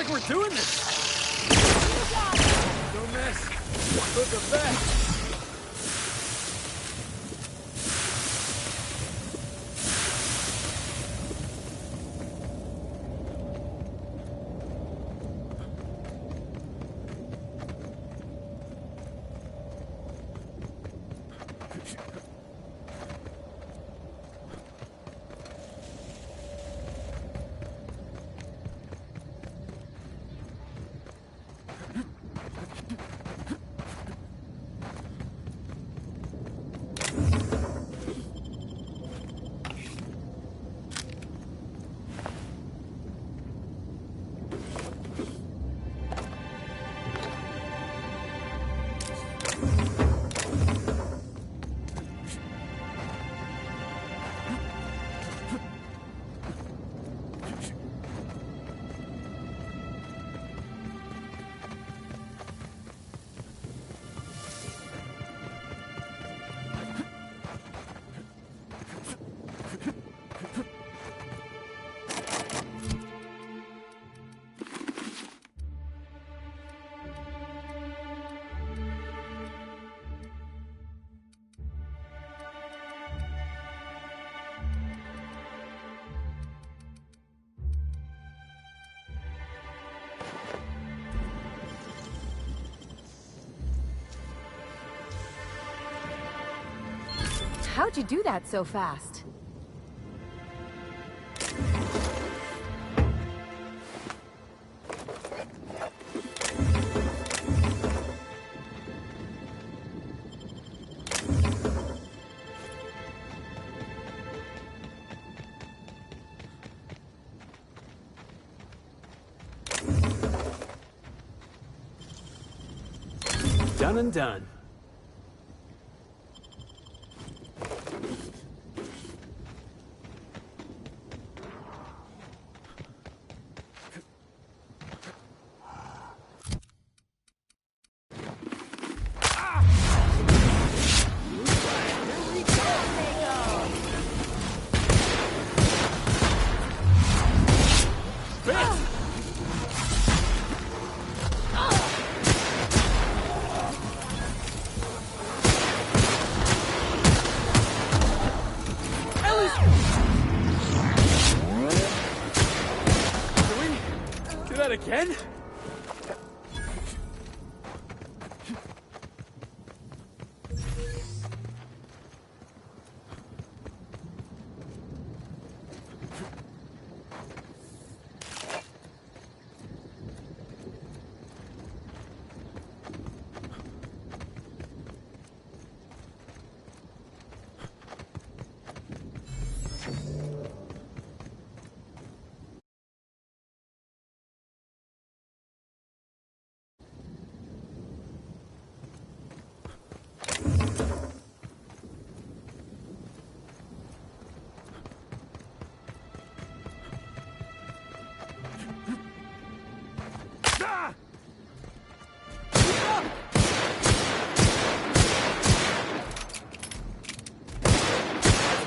like we're doing this! Don't mess with the best! How'd you do that so fast? Done and done. Again?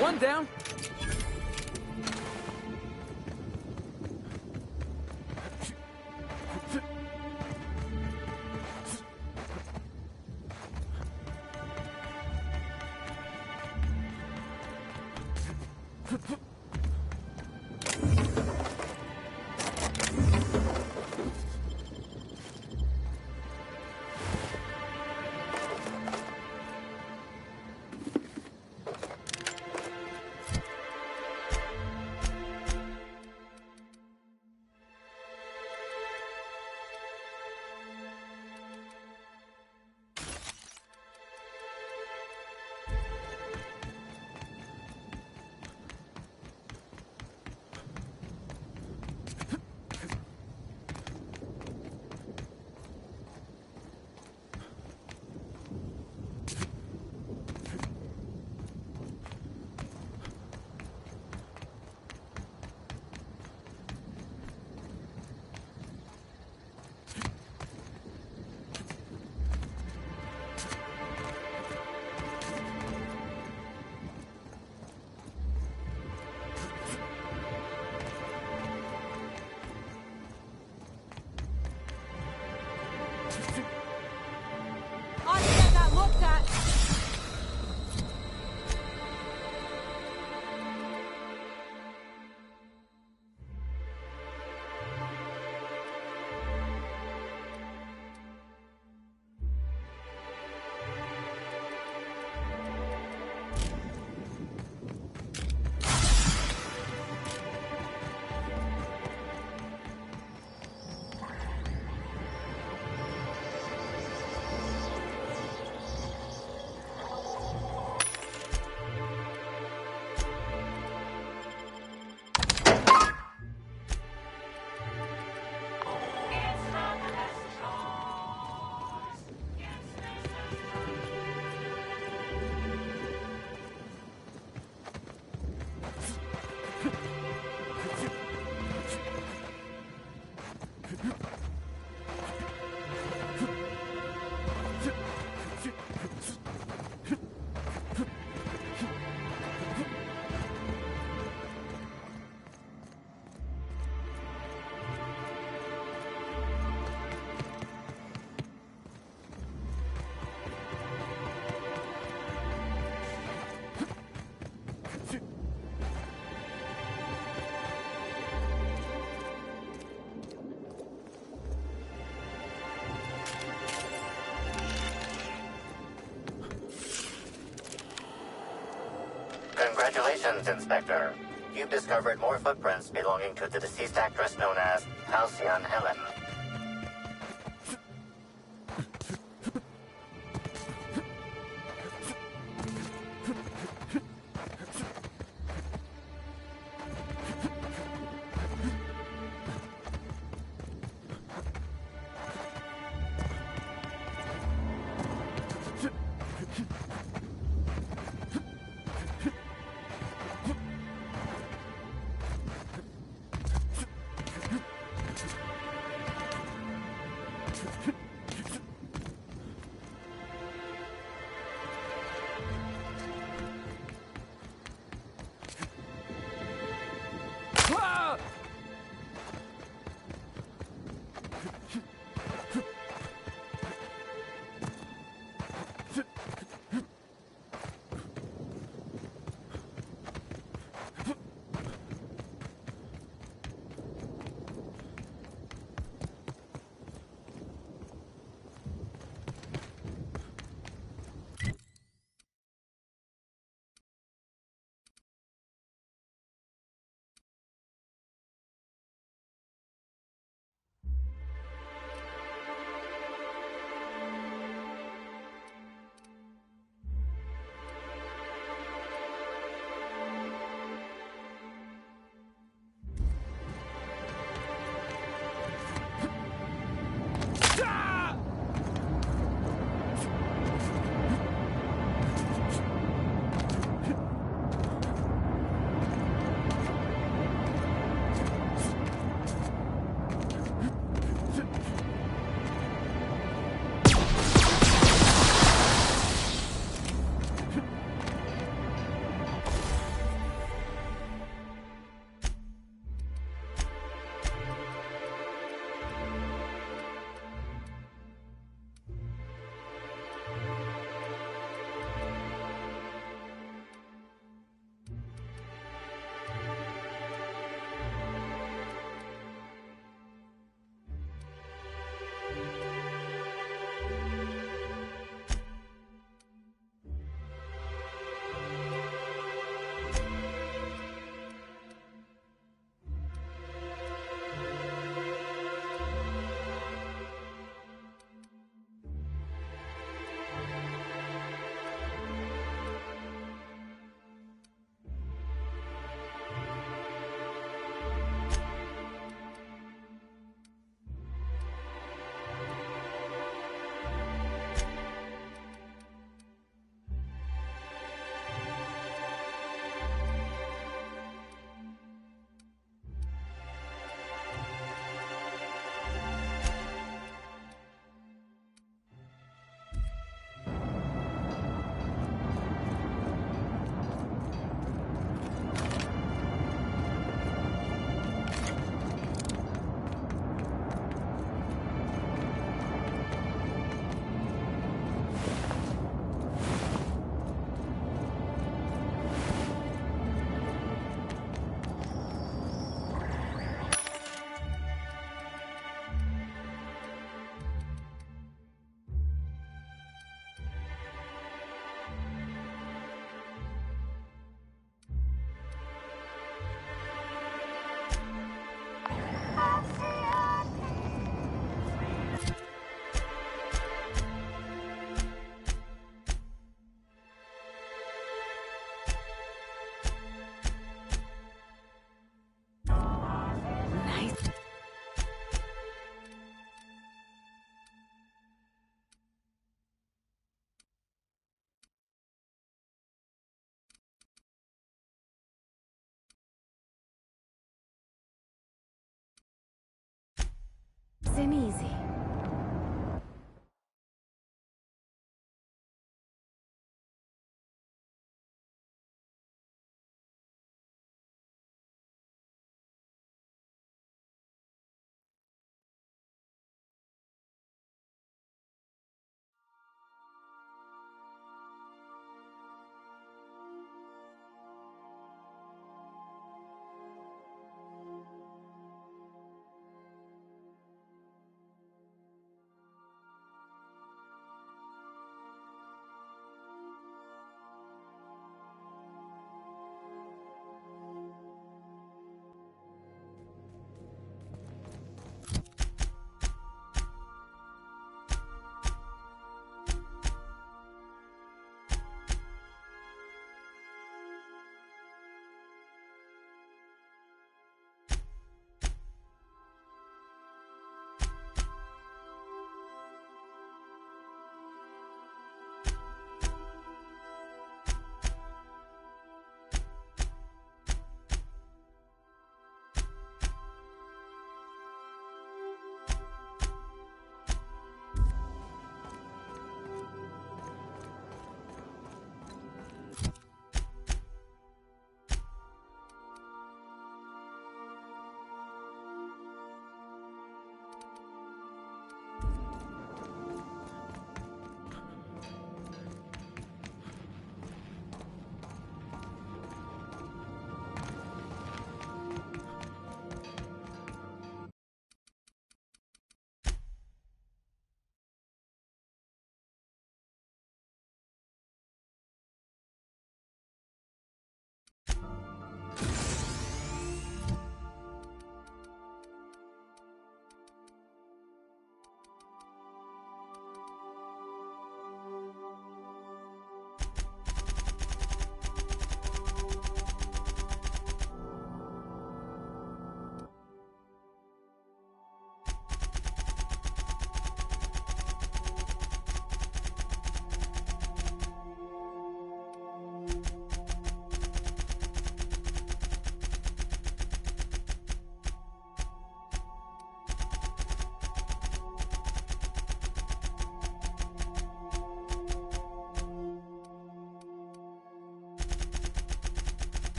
One down. Congratulations, Inspector. You've discovered more footprints belonging to the deceased actress known as Halcyon Helen.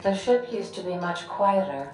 The ship used to be much quieter.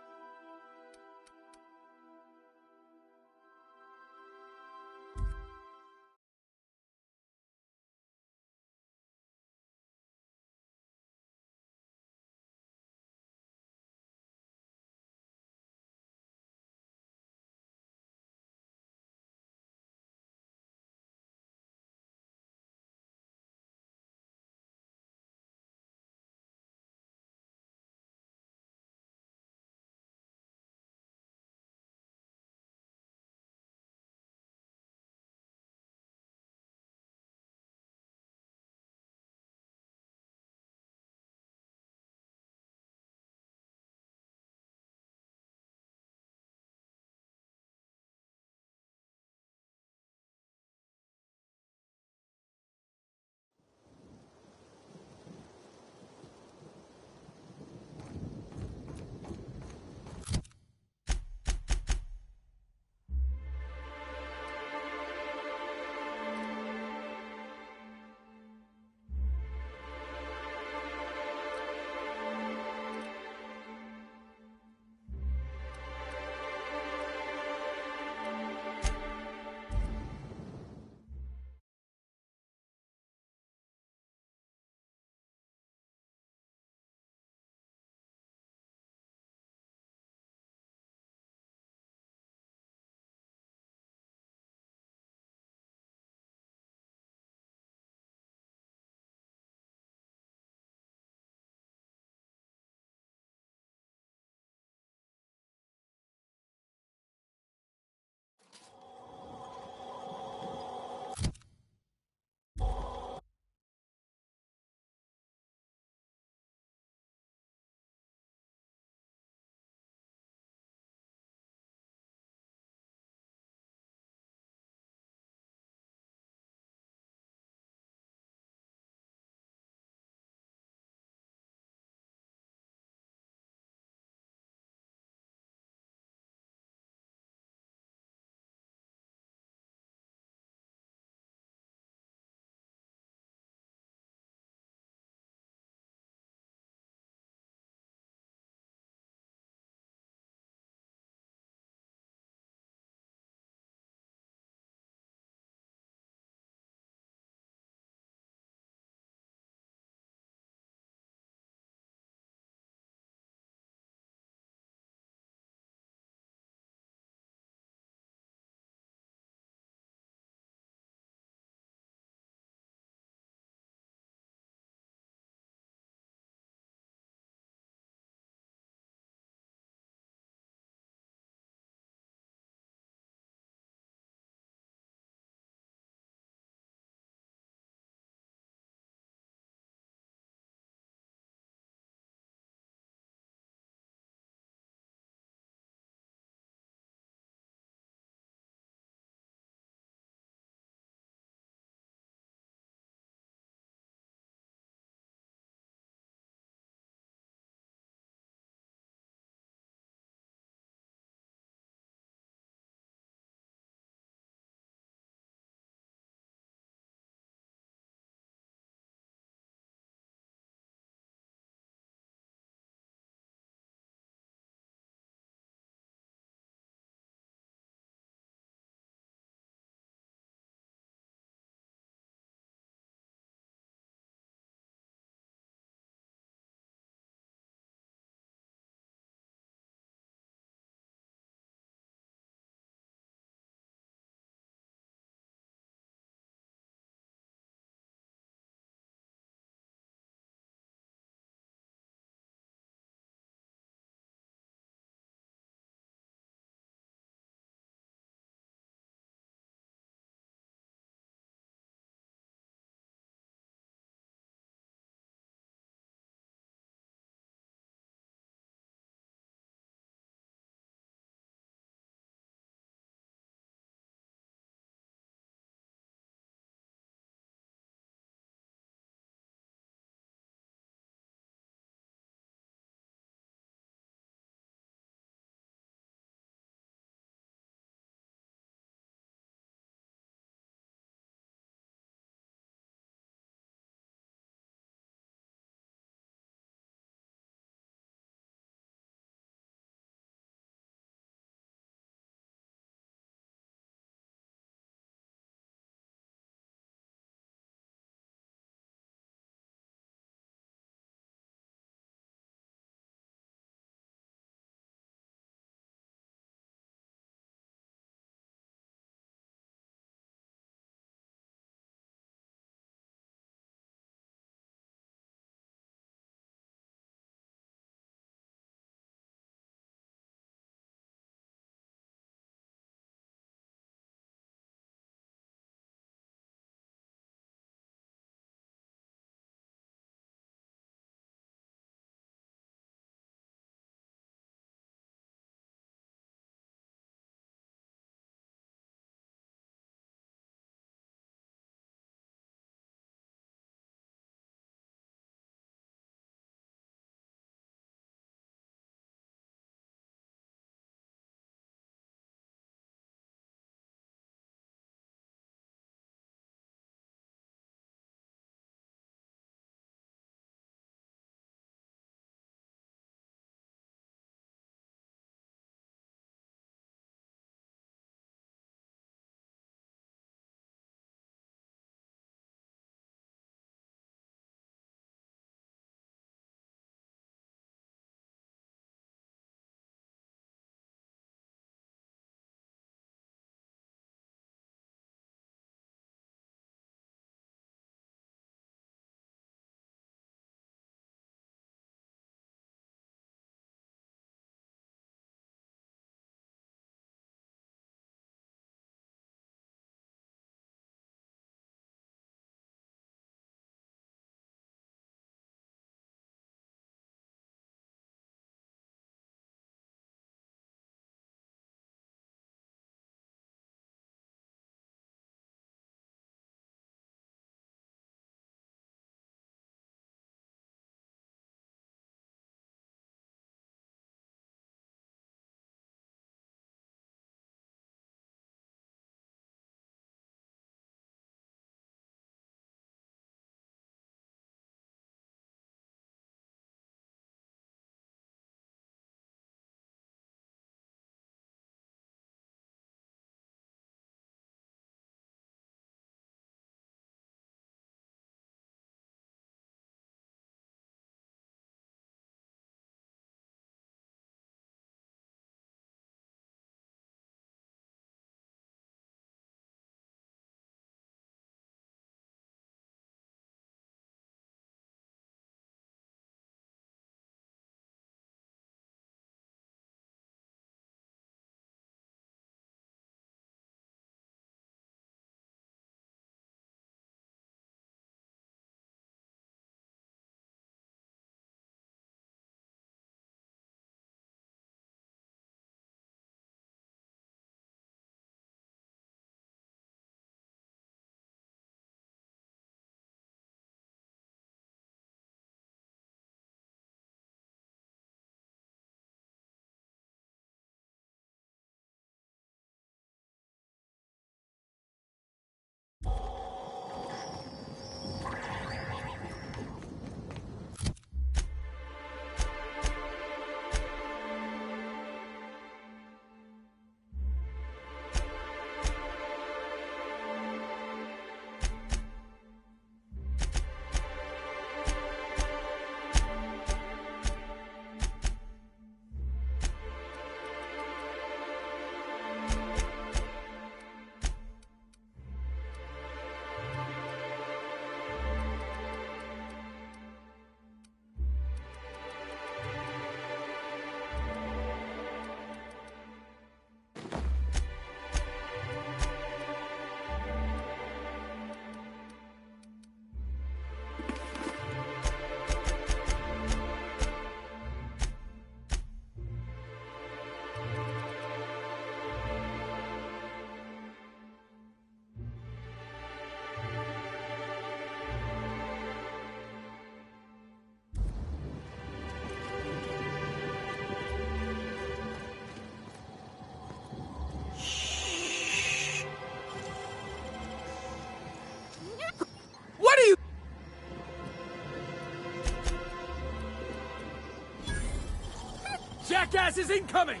Jackass is incoming!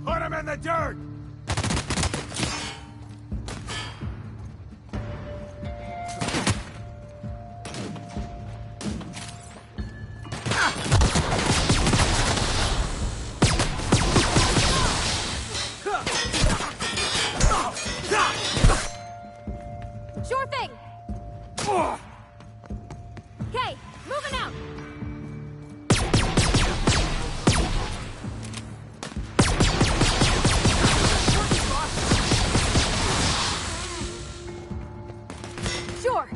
Put him in the dirt! Sure thing! Okay, moving out! Sure!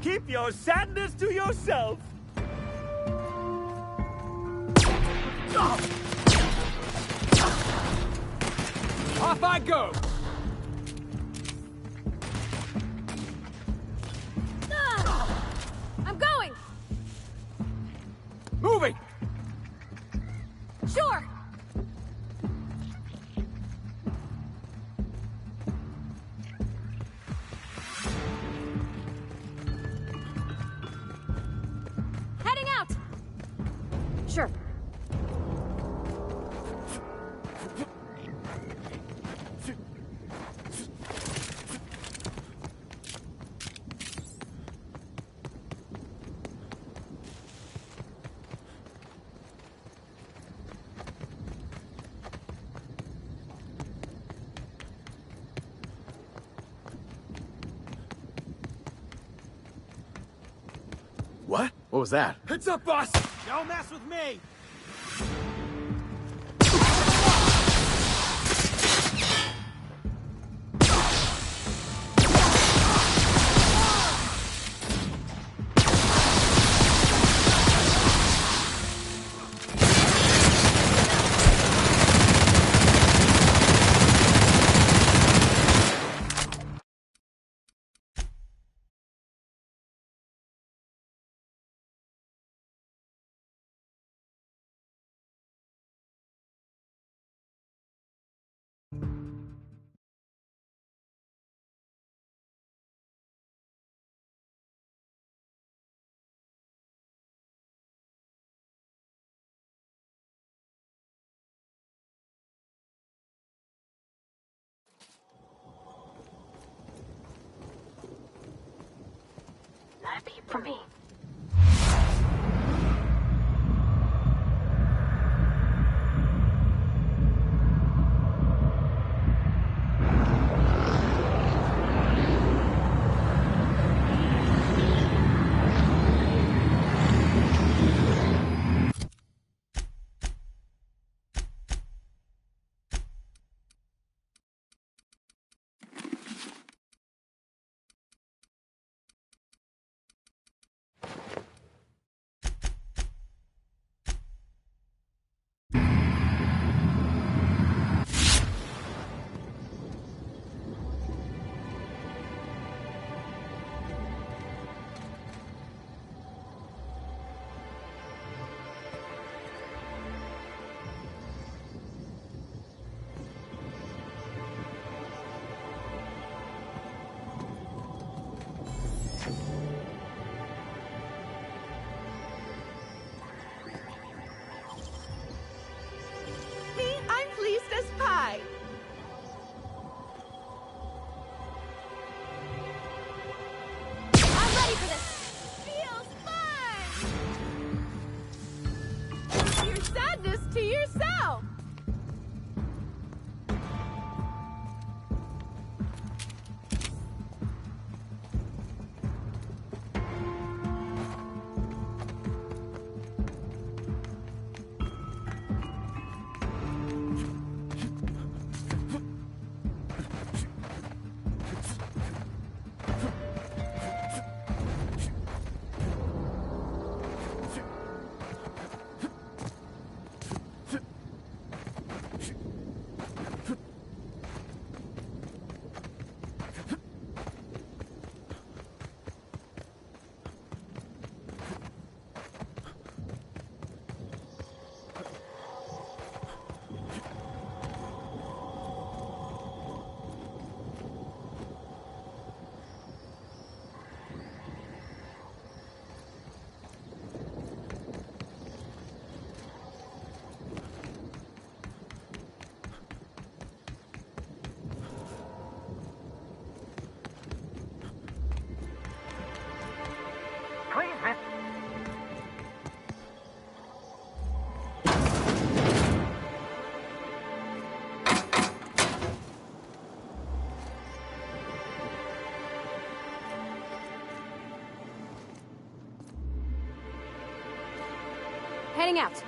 Keep your sadness to yourself! Off I go! I'm going! Moving! Sure! Heading out! Sure. What? What was that? Heads up, boss! Don't mess with me! Not a peep from me. Heading out.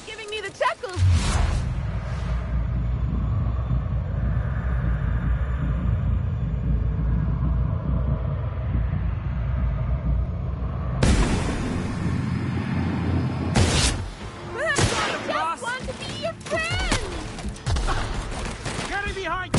Giving me the chuckles! I just want to be your friend! Getting behind!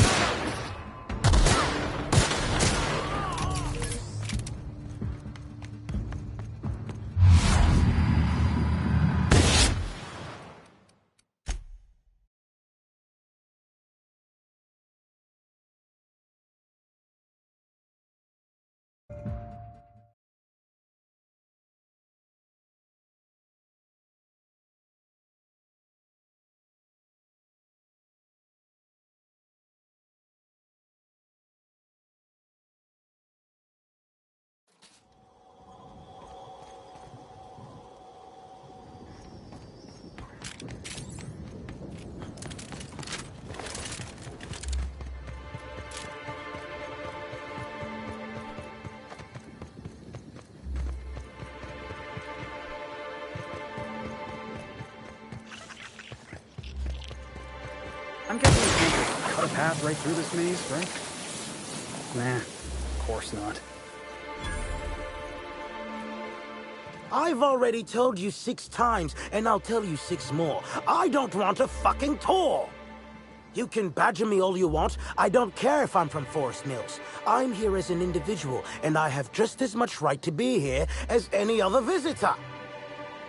I'm guessing we can't cut a path right through this maze, right? Nah, of course not. I've already told you 6 times, and I'll tell you 6 more. I don't want a fucking tour! You can badger me all you want. I don't care if I'm from Forest Mills. I'm here as an individual, and I have just as much right to be here as any other visitor.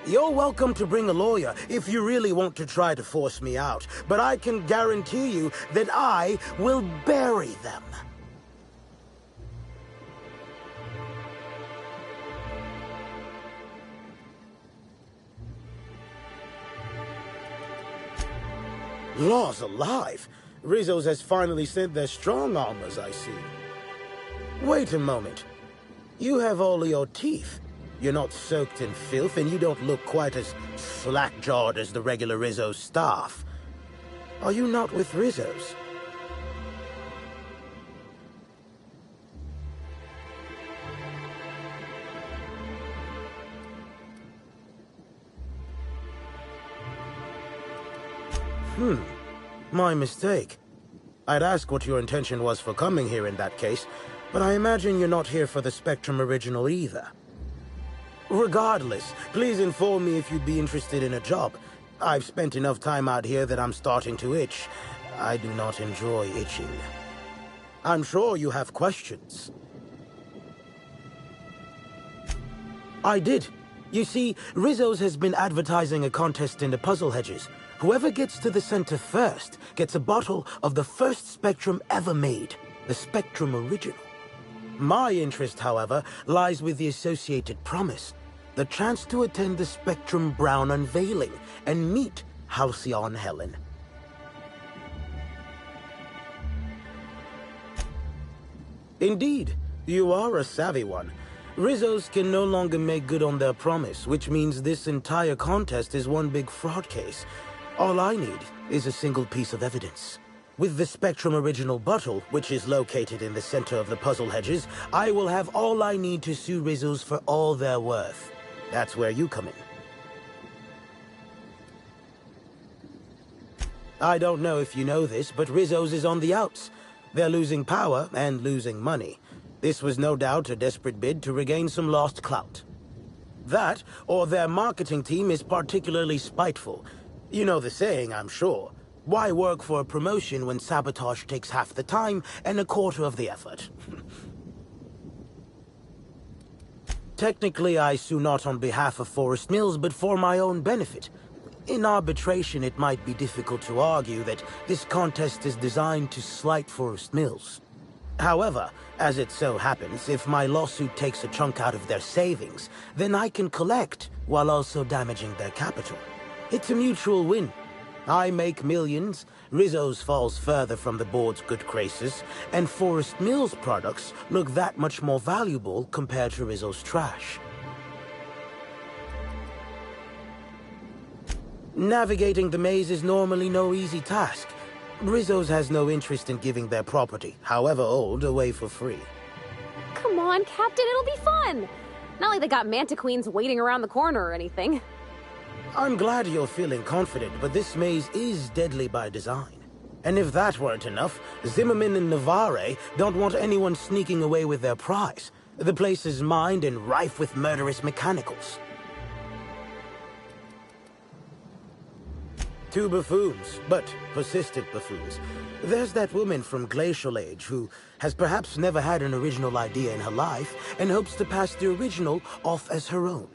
You're welcome to bring a lawyer if you really want to try to force me out, but I can guarantee you that I will bury them. Laws alive! Rizzo's has finally sent their strong armors, I see. Wait a moment. You have all your teeth. You're not soaked in filth, and you don't look quite as slack-jawed as the regular Rizzo staff. Are you not with Rizzo's? My mistake. I'd ask what your intention was for coming here in that case, but I imagine you're not here for the Spectrum original either. Regardless, please inform me if you'd be interested in a job. I've spent enough time out here that I'm starting to itch. I do not enjoy itching. I'm sure you have questions. I did. You see, Rizzo's has been advertising a contest in the Puzzle Hedges. Whoever gets to the center first gets a bottle of the first Spectrum ever made, the Spectrum Original. My interest, however, lies with the associated promise, the chance to attend the Spectrum Brown unveiling and meet Halcyon Helen. Indeed, you are a savvy one. Rizzo's can no longer make good on their promise, which means this entire contest is one big fraud case. All I need is a single piece of evidence. With the Spectrum Original bottle, which is located in the center of the puzzle hedges, I will have all I need to sue Rizzo's for all they're worth. That's where you come in. I don't know if you know this, but Rizzo's is on the outs. They're losing power and losing money. This was no doubt a desperate bid to regain some lost clout. That, or their marketing team is particularly spiteful. You know the saying, I'm sure. Why work for a promotion when sabotage takes half the time and a quarter of the effort? Technically, I sue not on behalf of Forest Mills, but for my own benefit. In arbitration, it might be difficult to argue that this contest is designed to slight Forest Mills. However, as it so happens, if my lawsuit takes a chunk out of their savings, then I can collect while also damaging their capital. It's a mutual win. I make millions, Rizzo's falls further from the board's good graces, and Forest Mills products look that much more valuable compared to Rizzo's trash. Navigating the maze is normally no easy task. Rizzo's has no interest in giving their property, however old, away for free. Come on, Captain, it'll be fun! Not like they got Mantiqueens waiting around the corner or anything. I'm glad you're feeling confident, but this maze is deadly by design. And if that weren't enough, Zimmerman and Navarre don't want anyone sneaking away with their prize. The place is mined and rife with murderous mechanicals. Two buffoons, but persistent buffoons. There's that woman from Glacial Age who has perhaps never had an original idea in her life and hopes to pass the original off as her own.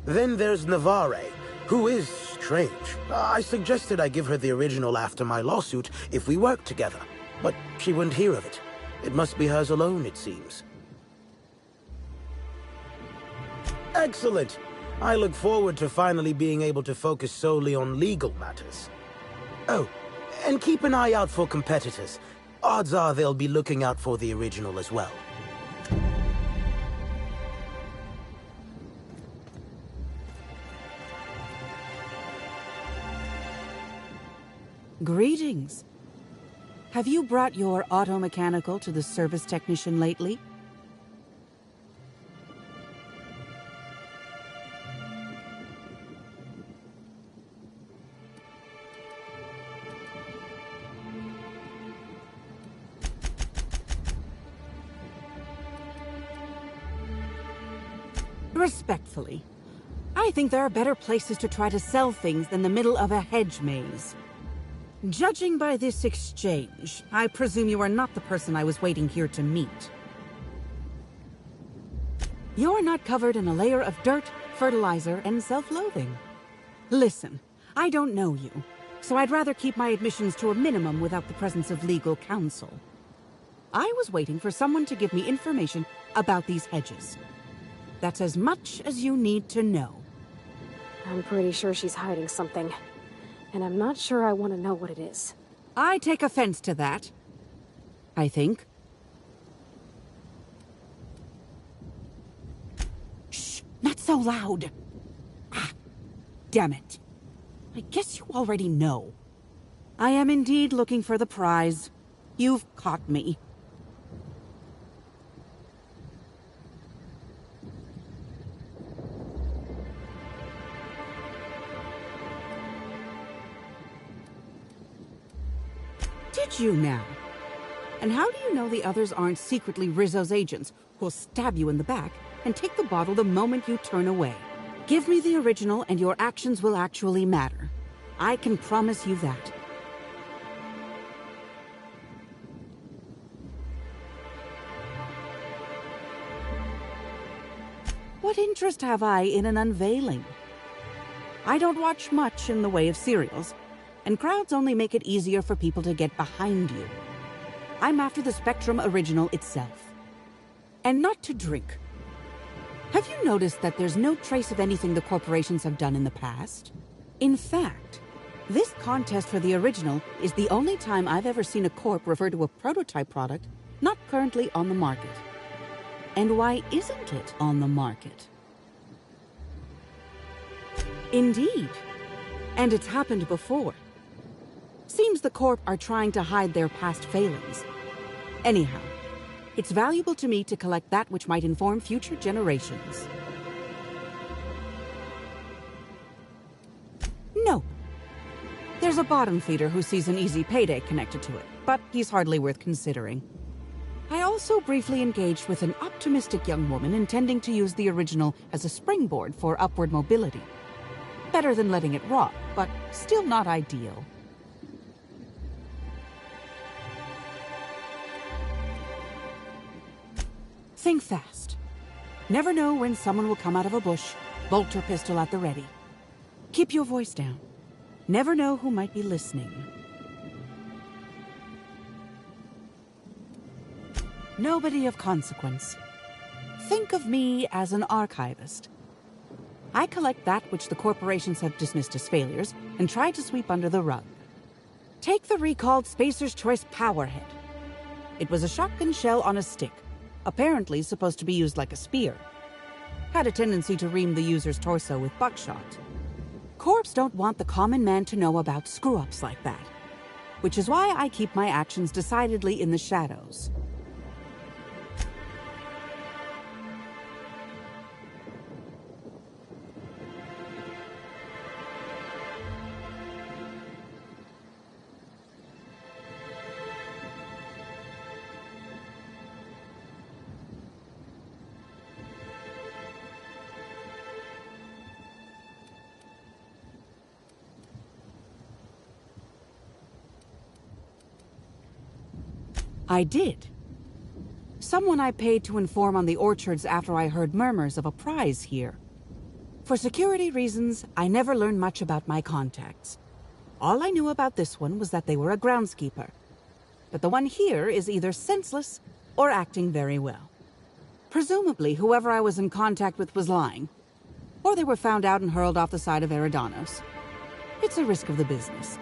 Then there's Navarre, who is strange. I suggested I give her the original after my lawsuit if we worked together, but she wouldn't hear of it. It must be hers alone, it seems. Excellent! I look forward to finally being able to focus solely on legal matters. Oh, and keep an eye out for competitors. Odds are they'll be looking out for the original as well. Greetings. Have you brought your auto-mechanical to the service technician lately? Respectfully, I think there are better places to try to sell things than the middle of a hedge maze. Judging by this exchange, I presume you are not the person I was waiting here to meet. You're not covered in a layer of dirt, fertilizer, and self-loathing. Listen, I don't know you, so I'd rather keep my admissions to a minimum without the presence of legal counsel. I was waiting for someone to give me information about these hedges. That's as much as you need to know. I'm pretty sure she's hiding something. And I'm not sure I want to know what it is. I take offense to that. I think. Shh! Not so loud! Ah, damn it. I guess you already know. I am indeed looking for the prize. You've caught me. Did you now? And how do you know the others aren't secretly Rizzo's agents who'll stab you in the back and take the bottle the moment you turn away? Give me the original and your actions will actually matter. I can promise you that. What interest have I in an unveiling? I don't watch much in the way of serials, and crowds only make it easier for people to get behind you. I'm after the Spectrum Original itself. And not to drink. Have you noticed that there's no trace of anything the corporations have done in the past? In fact, this contest for the original is the only time I've ever seen a corp refer to a prototype product not currently on the market. And why isn't it on the market? Indeed. And it's happened before. Seems the Corp are trying to hide their past failings. Anyhow, it's valuable to me to collect that which might inform future generations. No. There's a bottom feeder who sees an easy payday connected to it, but he's hardly worth considering. I also briefly engaged with an optimistic young woman intending to use the original as a springboard for upward mobility. Better than letting it rot, but still not ideal. Think fast. Never know when someone will come out of a bush, bolt or pistol at the ready. Keep your voice down. Never know who might be listening. Nobody of consequence. Think of me as an archivist. I collect that which the corporations have dismissed as failures and try to sweep under the rug. Take the recalled Spacer's Choice Powerhead. It was a shotgun shell on a stick, apparently supposed to be used like a spear. Had a tendency to ream the user's torso with buckshot. Corps don't want the common man to know about screw-ups like that, which is why I keep my actions decidedly in the shadows. I did. Someone I paid to inform on the orchards after I heard murmurs of a prize here. For security reasons, I never learned much about my contacts. All I knew about this one was that they were a groundskeeper. But the one here is either senseless or acting very well. Presumably, whoever I was in contact with was lying. Or they were found out and hurled off the side of Eridanos. It's a risk of the business.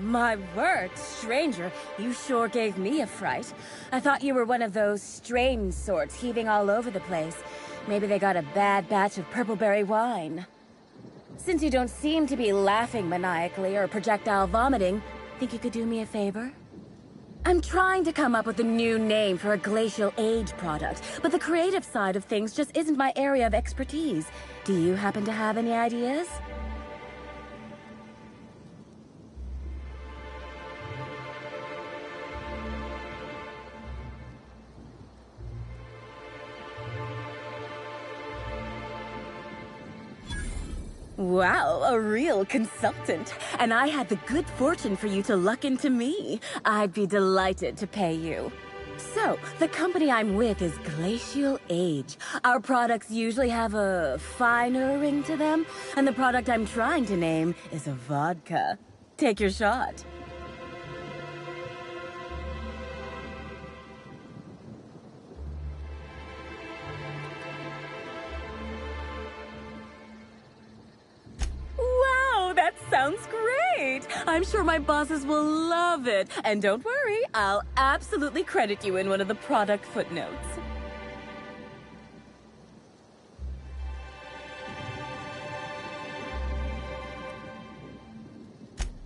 My word, stranger, you sure gave me a fright. I thought you were one of those strange sorts heaving all over the place. Maybe they got a bad batch of purpleberry wine. Since you don't seem to be laughing maniacally or projectile vomiting, think you could do me a favor? I'm trying to come up with a new name for a Glacial Age product, but the creative side of things just isn't my area of expertise. Do you happen to have any ideas? Wow, a real consultant. And I had the good fortune for you to luck into me. I'd be delighted to pay you. So, the company I'm with is Glacial Age. Our products usually have a finer ring to them, and the product I'm trying to name is a vodka. Take your shot. That sounds great! I'm sure my bosses will love it. And don't worry, I'll absolutely credit you in one of the product footnotes.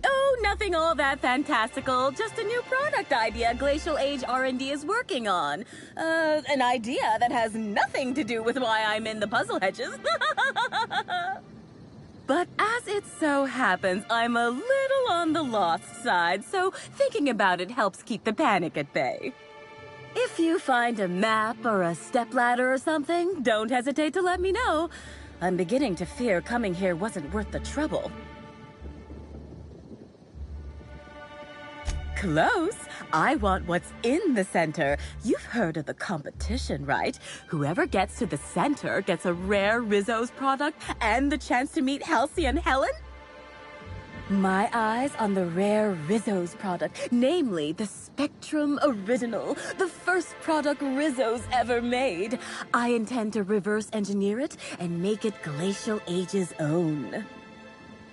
Oh, nothing all that fantastical. Just a new product idea Glacial Age R&D is working on. An idea that has nothing to do with why I'm in the puzzle hedges. But as it so happens, I'm a little on the lost side, so thinking about it helps keep the panic at bay. If you find a map or a stepladder or something, don't hesitate to let me know. I'm beginning to fear coming here wasn't worth the trouble. Close. I want what's in the center. You've heard of the competition, right? Whoever gets to the center gets a rare Rizzo's product and the chance to meet Halcyon Helen? My eyes on the rare Rizzo's product, namely the Spectrum Original, the first product Rizzo's ever made. I intend to reverse engineer it and make it Glacial Age's own.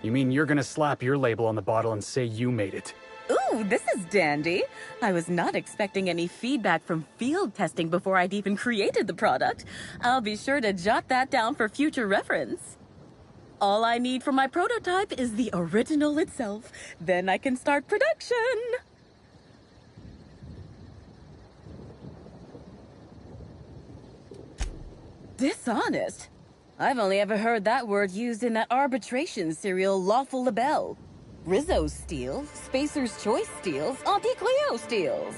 You mean you're gonna slap your label on the bottle and say you made it? Ooh, this is dandy. I was not expecting any feedback from field testing before I'd even created the product. I'll be sure to jot that down for future reference. All I need for my prototype is the original itself. Then I can start production. Dishonest? I've only ever heard that word used in that arbitration serial Lawful Labelle. Rizzo steals, Spacer's Choice steals, Auntie Cleo steals.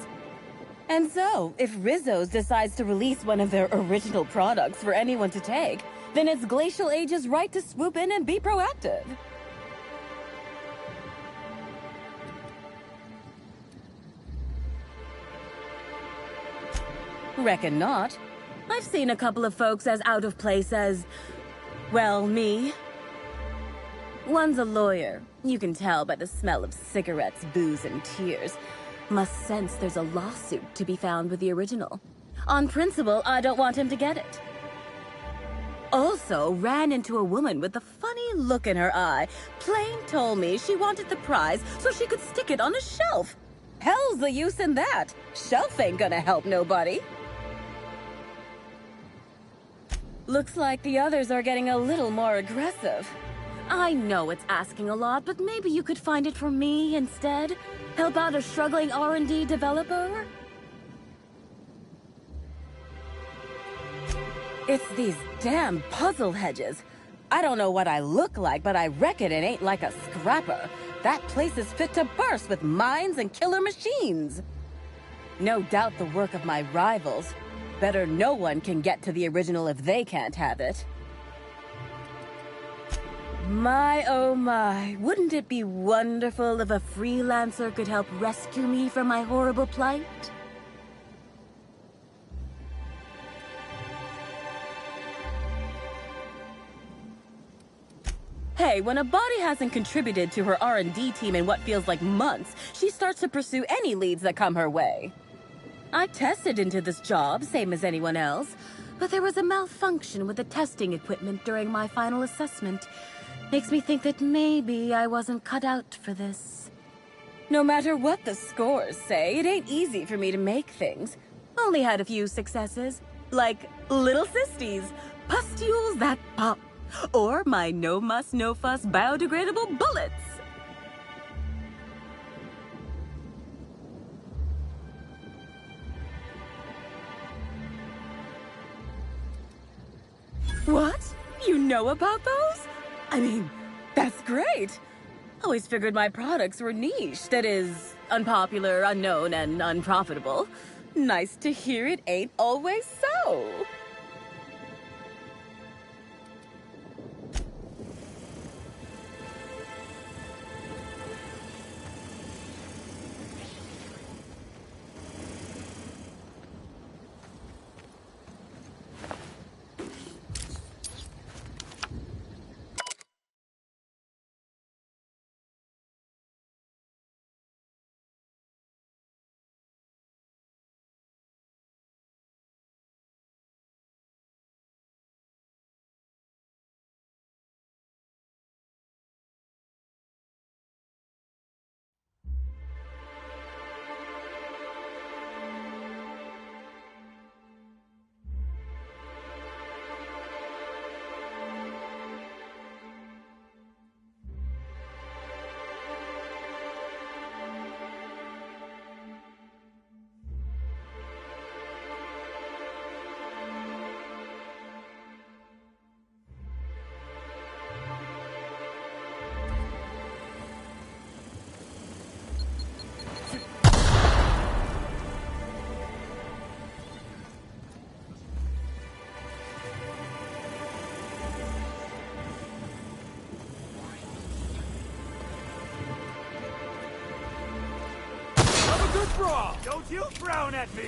And so, if Rizzo's decides to release one of their original products for anyone to take, then it's Glacial Age's right to swoop in and be proactive. Reckon not. I've seen a couple of folks as out of place as, well, me. One's a lawyer. You can tell by the smell of cigarettes, booze, and tears. Must sense there's a lawsuit to be found with the original. On principle, I don't want him to get it. Also ran into a woman with a funny look in her eye. Plain told me she wanted the prize so she could stick it on a shelf. Hell's the use in that. Shelf ain't gonna help nobody. Looks like the others are getting a little more aggressive. I know it's asking a lot, but maybe you could find it for me instead? Help out a struggling R&D developer? It's these damn puzzle hedges. I don't know what I look like, but I reckon it ain't like a scrapper. That place is fit to burst with mines and killer machines. No doubt the work of my rivals. Better no one can get to the original if they can't have it. My, oh my, wouldn't it be wonderful if a freelancer could help rescue me from my horrible plight? Hey, when a body hasn't contributed to her R&D team in what feels like months, she starts to pursue any leads that come her way. I tested into this job, same as anyone else, but there was a malfunction with the testing equipment during my final assessment. Makes me think that maybe I wasn't cut out for this. No matter what the scores say, it ain't easy for me to make things. Only had a few successes, like little sistis, pustules that pop, or my no muss, no fuss biodegradable bullets. What? You know about those? I mean, that's great. Always figured my products were niche. That is, unpopular, unknown, and unprofitable. Nice to hear it ain't always so. Don't you frown at me!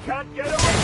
Can't get away!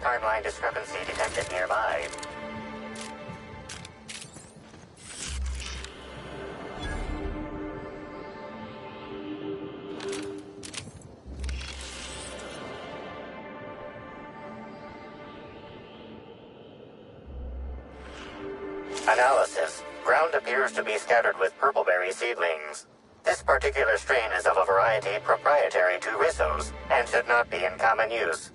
timeline discrepancy detected nearby. Analysis. Ground appears to be scattered with purpleberry seedlings. This particular strain is of a variety proprietary to Rissos and should not be in common use.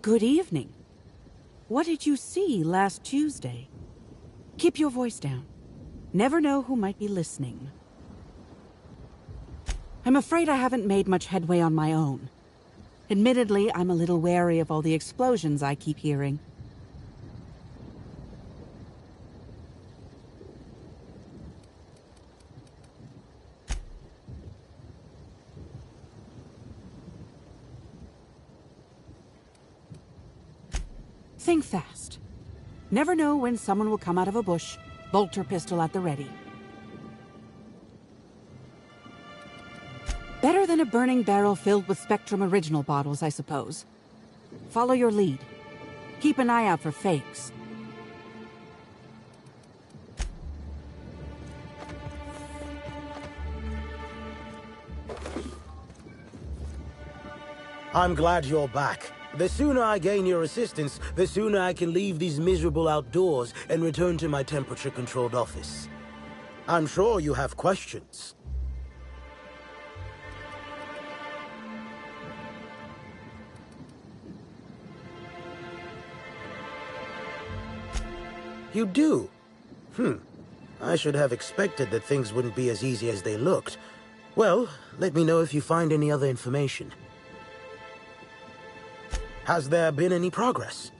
Good evening. What did you see last Tuesday? Keep your voice down. Never know who might be listening. I'm afraid I haven't made much headway on my own. Admittedly, I'm a little wary of all the explosions I keep hearing. Think fast. Never know when someone will come out of a bush, bolter pistol at the ready. Better than a burning barrel filled with Spectrum Original bottles, I suppose. Follow your lead. Keep an eye out for fakes. I'm glad you're back. The sooner I gain your assistance, the sooner I can leave these miserable outdoors and return to my temperature-controlled office. I'm sure you have questions. You do? I should have expected that things wouldn't be as easy as they looked. Well, let me know if you find any other information. Has there been any progress?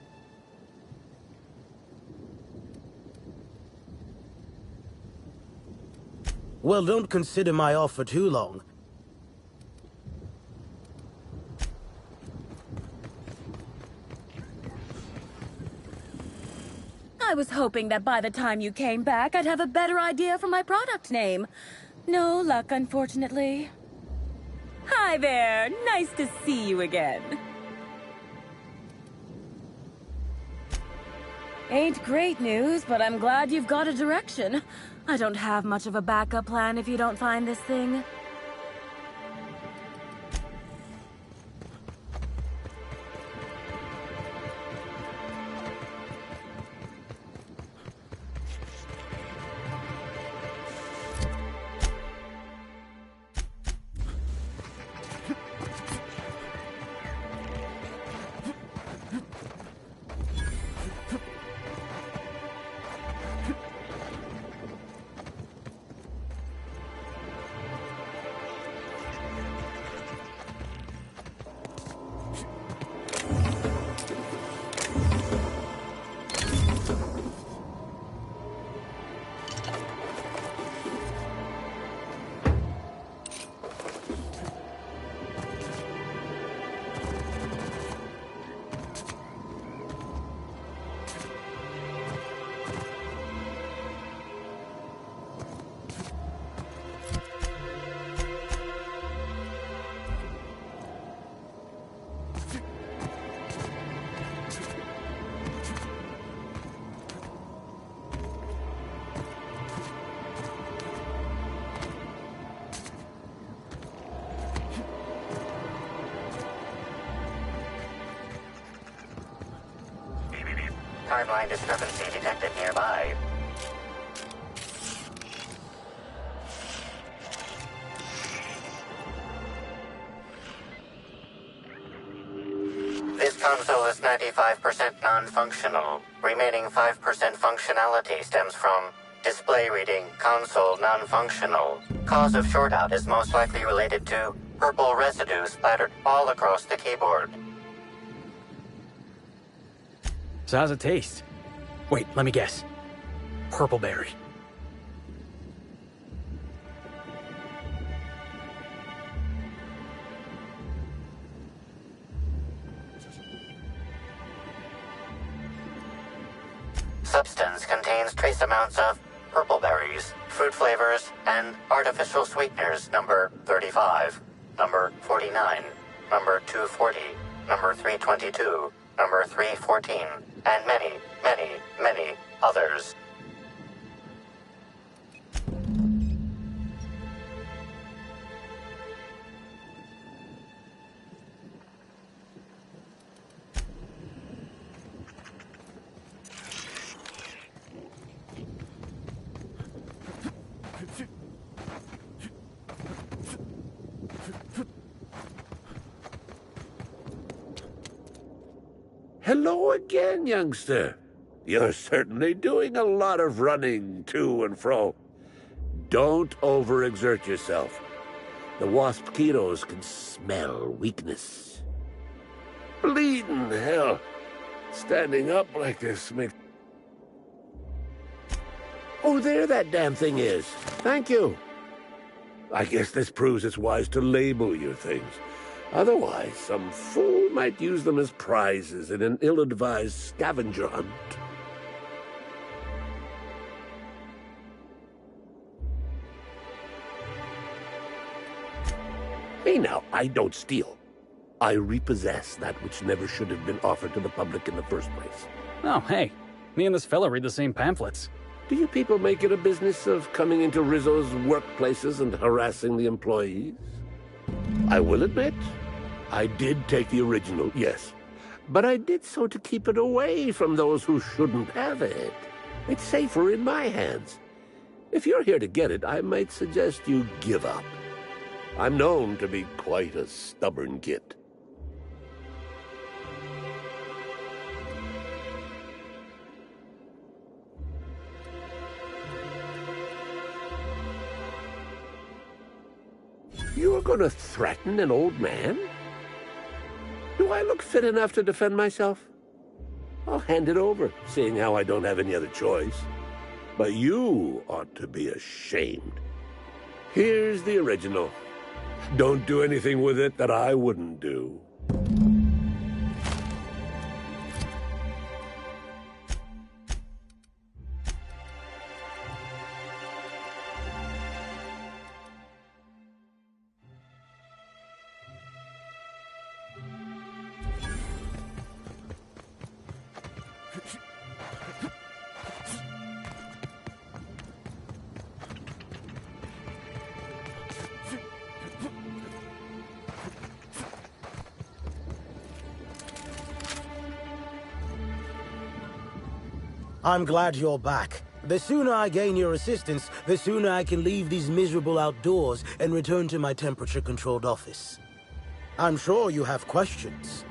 Well, don't consider my offer too long. I was hoping that by the time you came back, I'd have a better idea for my product name. No luck, unfortunately. Hi there. Nice to see you again. Ain't great news, but I'm glad you've got a direction. I don't have much of a backup plan if you don't find this thing. Timeline discrepancy detected nearby. This console is 95% non-functional. Remaining 5% functionality stems from display reading console non-functional. Cause of shortout is most likely related to purple residue splattered all across the keyboard. So how's it taste? Wait, let me guess. Purple berry. Substance contains trace amounts of purple berries, fruit flavors, and artificial sweeteners number 35, number 49, number 240, number 322, number 314, and many, many, many others. Hello again, youngster. You're certainly doing a lot of running to and fro. Don't overexert yourself. The wasp-ketos can smell weakness. Bleeding hell. Standing up like this makes... Oh, there that damn thing is. Thank you. I guess this proves it's wise to label your things. Otherwise, some fool might use them as prizes in an ill-advised scavenger hunt. now, I don't steal. I repossess that which never should have been offered to the public in the first place. Oh, hey. Me and this fella read the same pamphlets. Do you people make it a business of coming into Rizzo's workplaces and harassing the employees? I will admit, I did take the original, yes. But I did so to keep it away from those who shouldn't have it. It's safer in my hands. If you're here to get it, I might suggest you give up. I'm known to be quite a stubborn git. You're gonna threaten an old man? Do I look fit enough to defend myself? I'll hand it over, seeing how I don't have any other choice. But you ought to be ashamed. Here's the original. Don't do anything with it that I wouldn't do. I'm glad you're back. The sooner I gain your assistance, the sooner I can leave these miserable outdoors and return to my temperature-controlled office. I'm sure you have questions.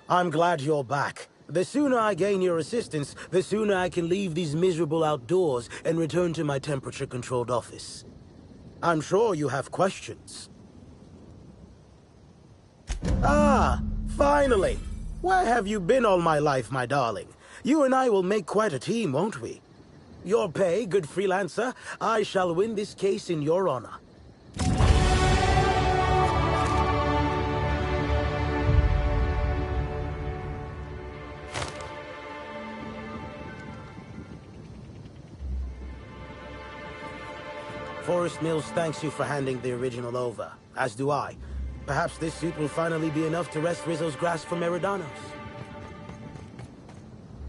I'm glad you're back. The sooner I gain your assistance, the sooner I can leave these miserable outdoors and return to my temperature-controlled office. I'm sure you have questions. Ah, finally! Where have you been all my life, my darling? You and I will make quite a team, won't we? Your pay, good freelancer. I shall win this case in your honor. Forest Mills thanks you for handing the original over, as do I. Perhaps this suit will finally be enough to wrest Rizzo's grasp from Eridanos.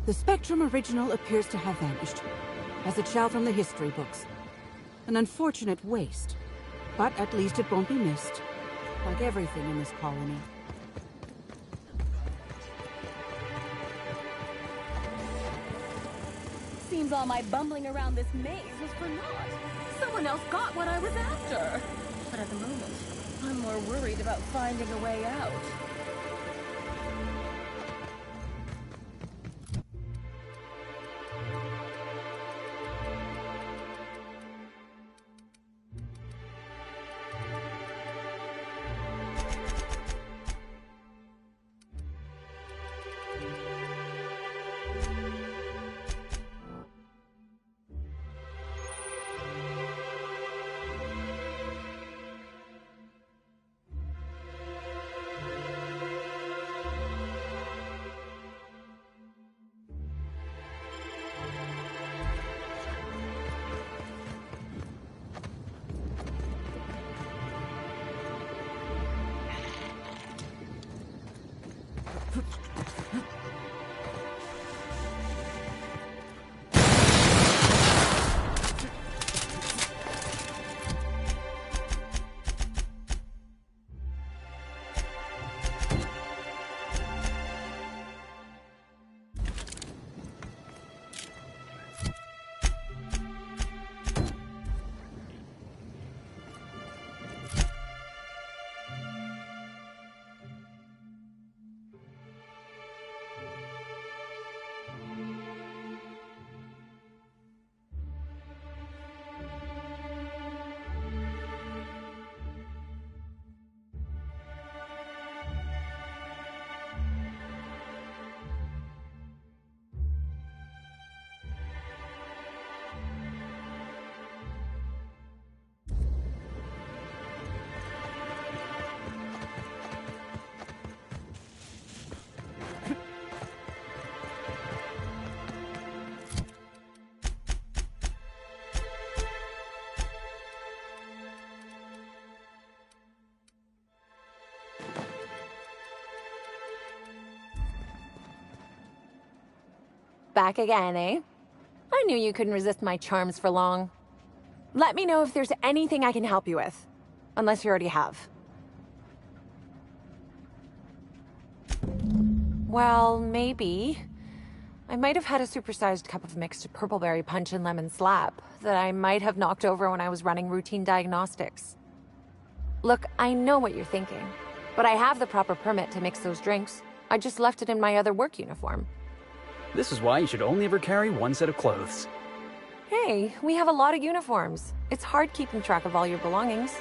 The Spectrum original appears to have vanished, as it shall from the history books. An unfortunate waste, but at least it won't be missed, like everything in this colony. Seems all my bumbling around this maze was for naught. Someone else got what I was after. But at the moment, I'm more worried about finding a way out. Back again, eh? I knew you couldn't resist my charms for long. Let me know if there's anything I can help you with. Unless you already have. Well, maybe. I might have had a supersized cup of mixed purpleberry punch and lemon slap that I might have knocked over when I was running routine diagnostics. Look, I know what you're thinking, but I have the proper permit to mix those drinks. I just left it in my other work uniform. This is why you should only ever carry one set of clothes. Hey, we have a lot of uniforms. It's hard keeping track of all your belongings.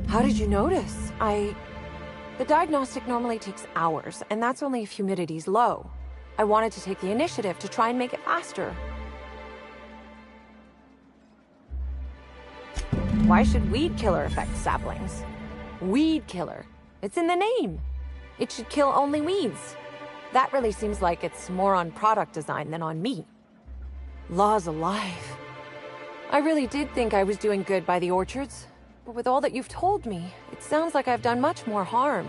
How did you notice? The diagnostic normally takes hours, and that's only if humidity's low. I wanted to take the initiative to try and make it faster. Why should weed killer affect saplings? Weed killer. It's in the name. It should kill only weeds. That really seems like it's more on product design than on me. Law's alive. I really did think I was doing good by the orchards. But with all that you've told me, it sounds like I've done much more harm.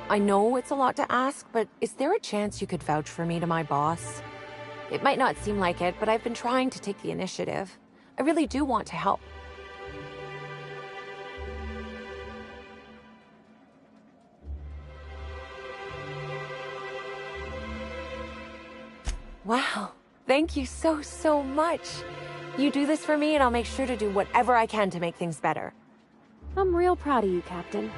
I know it's a lot to ask, but is there a chance you could vouch for me to my boss? It might not seem like it, but I've been trying to take the initiative. I really do want to help. Wow, thank you so much. You do this for me, and I'll make sure to do whatever I can to make things better. I'm real proud of you, Captain.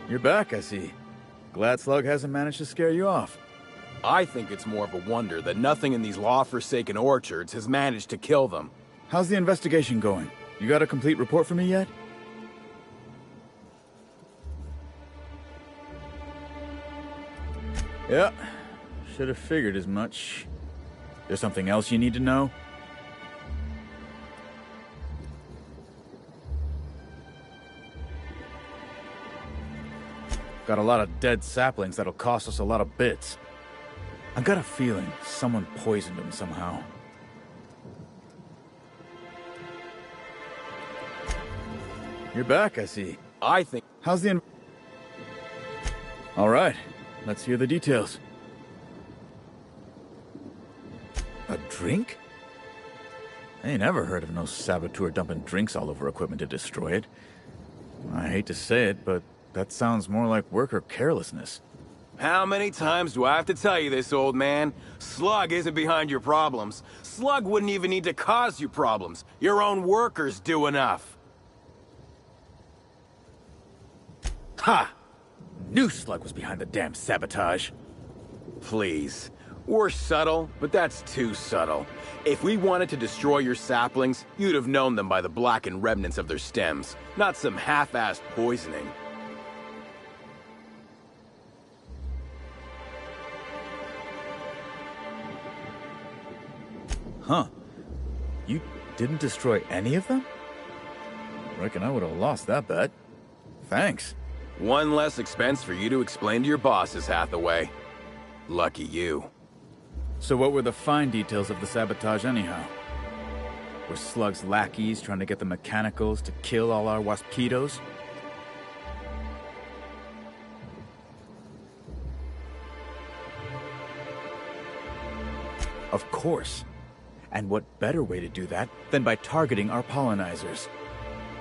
You're back, I see. Glad Slug hasn't managed to scare you off. I think it's more of a wonder that nothing in these law-forsaken orchards has managed to kill them. How's the investigation going? You got a complete report for me yet? Yeah, should have figured as much. There's something else you need to know? Got a lot of dead saplings that'll cost us a lot of bits. I got a feeling someone poisoned them somehow. You're back, I see. I think... How's the... All right, let's hear the details. A drink? I ain't never heard of no saboteur dumping drinks all over equipment to destroy it. I hate to say it, but that sounds more like worker carelessness. How many times do I have to tell you this, old man? Slug isn't behind your problems. Slug wouldn't even need to cause you problems. Your own workers do enough. Ha! Knew Slug was behind the damn sabotage. Please. We're subtle, but that's too subtle. If we wanted to destroy your saplings, you'd have known them by the blackened remnants of their stems, not some half-assed poisoning. Huh. You didn't destroy any of them? Reckon I would have lost that bet. Thanks. One less expense for you to explain to your bosses, Hathaway. Lucky you. So what were the fine details of the sabotage anyhow? Were Slug's lackeys trying to get the mechanicals to kill all our waspitos? Of course. And what better way to do that than by targeting our pollinizers?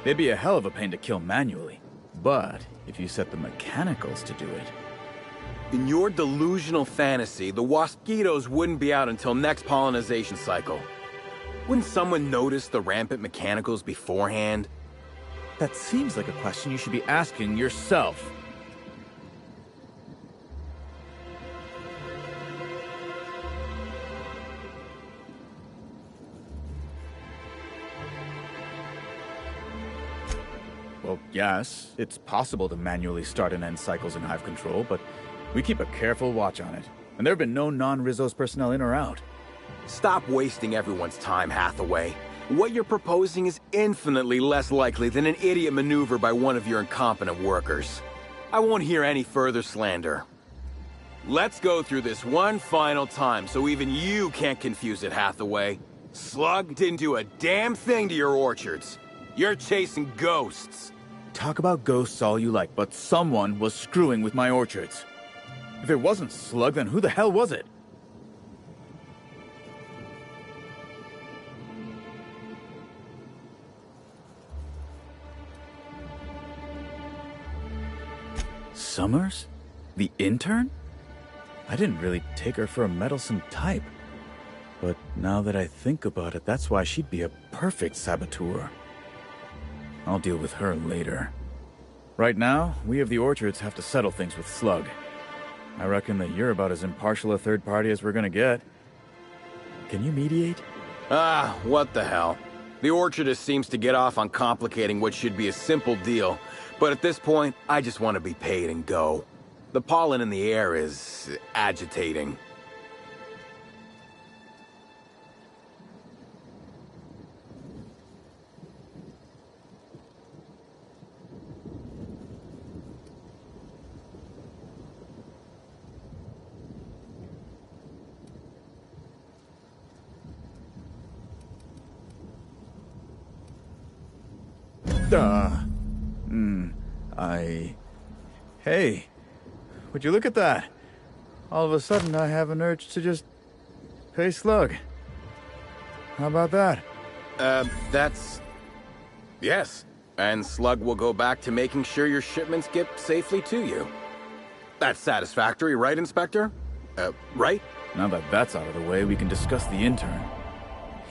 They'd be a hell of a pain to kill manually. But if you set the mechanicals to do it... In your delusional fantasy, the waspitos wouldn't be out until next pollinization cycle. Wouldn't someone notice the rampant mechanicals beforehand? That seems like a question you should be asking yourself. Well, yes, it's possible to manually start and end cycles in Hive Control, but we keep a careful watch on it. And there have been no non-Rizzo's personnel in or out. Stop wasting everyone's time, Hathaway. What you're proposing is infinitely less likely than an idiot maneuver by one of your incompetent workers. I won't hear any further slander. Let's go through this one final time so even you can't confuse it, Hathaway. Slug didn't do a damn thing to your orchards. You're chasing ghosts. Talk about ghosts all you like, but someone was screwing with my orchards. If it wasn't Slug, then who the hell was it? Summers? The intern? I didn't really take her for a meddlesome type. But now that I think about it, that's why she'd be a perfect saboteur. I'll deal with her later. Right now, we of the Orchards have to settle things with Slug. I reckon that you're about as impartial a third party as we're gonna get. Can you mediate? Ah, what the hell. The Orchardist seems to get off on complicating what should be a simple deal, but at this point, I just want to be paid and go. The pollen in the air is agitating. Hey, would you look at that? All of a sudden, I have an urge to just pay Slug. How about that? Yes. And Slug will go back to making sure your shipments get safely to you. That's satisfactory, right, Inspector? Right? Now that that's out of the way, we can discuss the intern.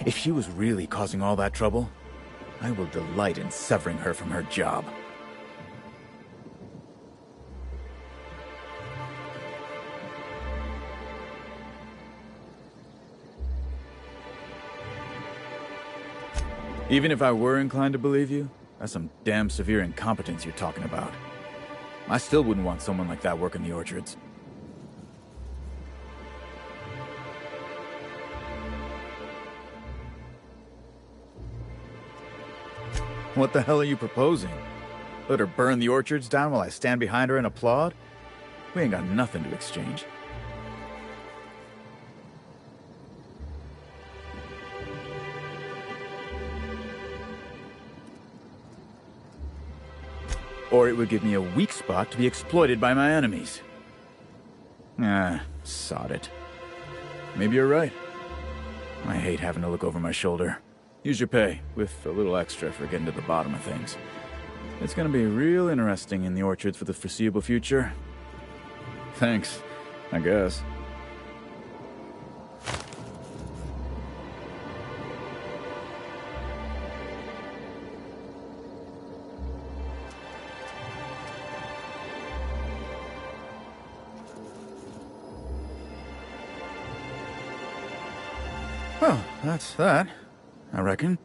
If she was really causing all that trouble, I will delight in severing her from her job. Even if I were inclined to believe you, that's some damn severe incompetence you're talking about. I still wouldn't want someone like that working the orchards. What the hell are you proposing? Let her burn the orchards down while I stand behind her and applaud? We ain't got nothing to exchange. Or it would give me a weak spot to be exploited by my enemies. Ah, sod it. Maybe you're right. I hate having to look over my shoulder. Use your pay, with a little extra for getting to the bottom of things. It's gonna be real interesting in the orchards for the foreseeable future. Thanks, I guess. Well, that's that, I reckon.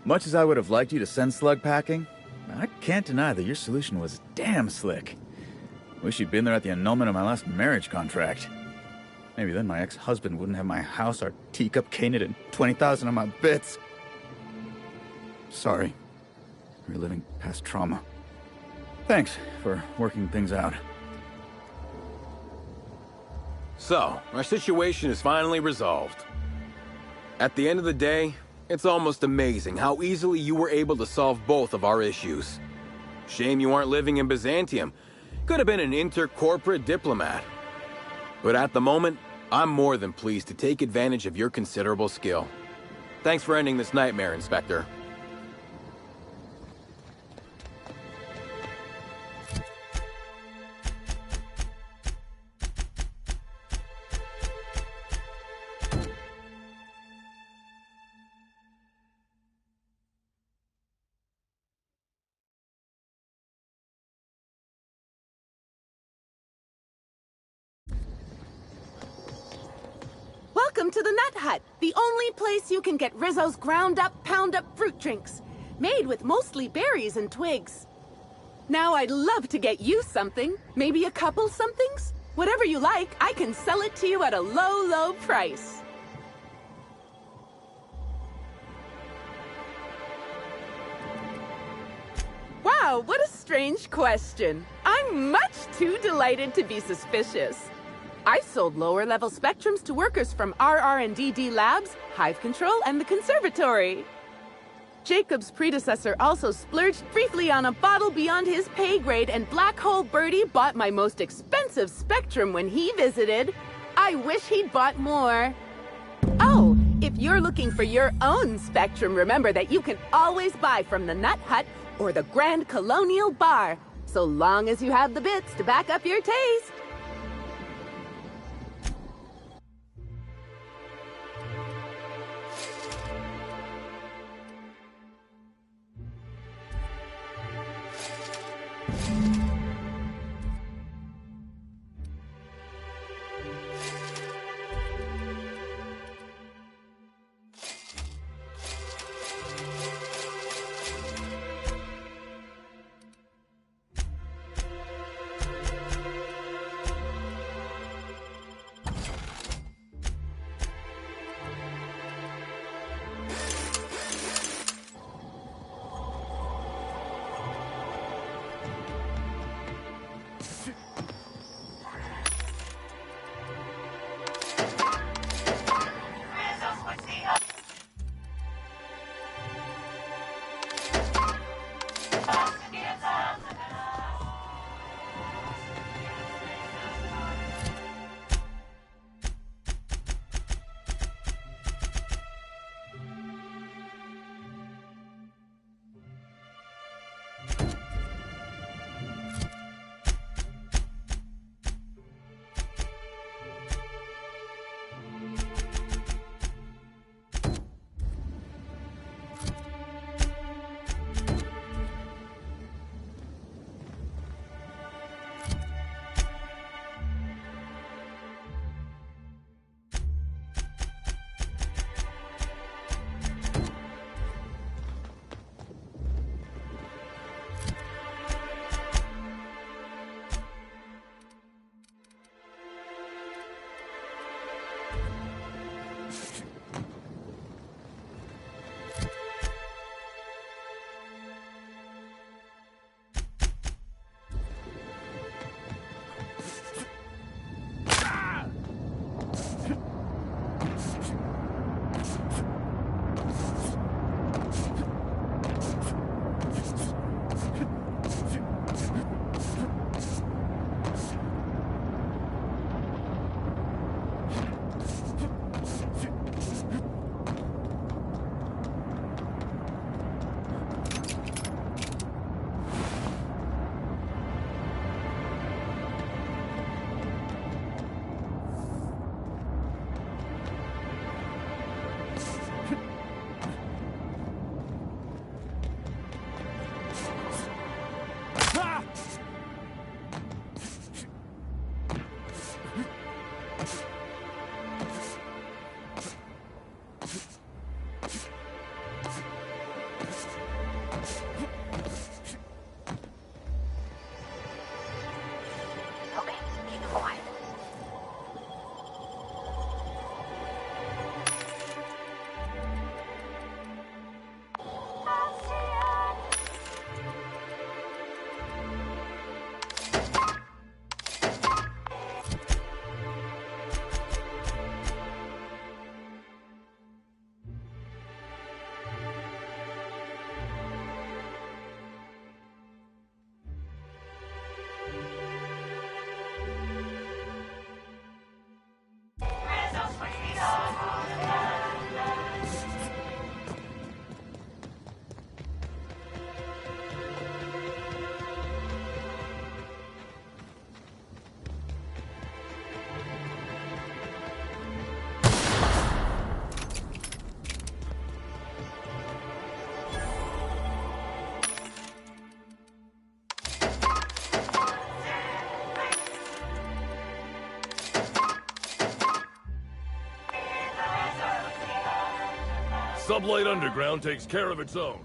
Much as I would have liked you to send Slug packing, I can't deny that your solution was damn slick. Wish you'd been there at the annulment of my last marriage contract. Maybe then my ex-husband wouldn't have my house, our teacup canet, and 20,000 of my bits. Sorry. Reliving past trauma. Thanks for working things out. So, our situation is finally resolved. At the end of the day, it's almost amazing how easily you were able to solve both of our issues. Shame you aren't living in Byzantium. Could have been an inter-corporate diplomat. But at the moment, I'm more than pleased to take advantage of your considerable skill. Thanks for ending this nightmare, Inspector. Welcome to the Nut Hut, the only place you can get Rizzo's ground-up, pound-up fruit drinks. made with mostly berries and twigs. Now I'd love to get you something, maybe a couple somethings. Whatever you like, I can sell it to you at a low, low price. Wow, what a strange question. I'm much too delighted to be suspicious. I sold lower-level spectrums to workers from RR&DD Labs, Hive Control, and the Conservatory. Jacob's predecessor also splurged briefly on a bottle beyond his pay grade, and Black Hole Birdie bought my most expensive spectrum when he visited. I wish he'd bought more. Oh, if you're looking for your own spectrum, remember that you can always buy from the Nut Hut or the Grand Colonial Bar, so long as you have the bits to back up your taste. Sublight Underground takes care of its own.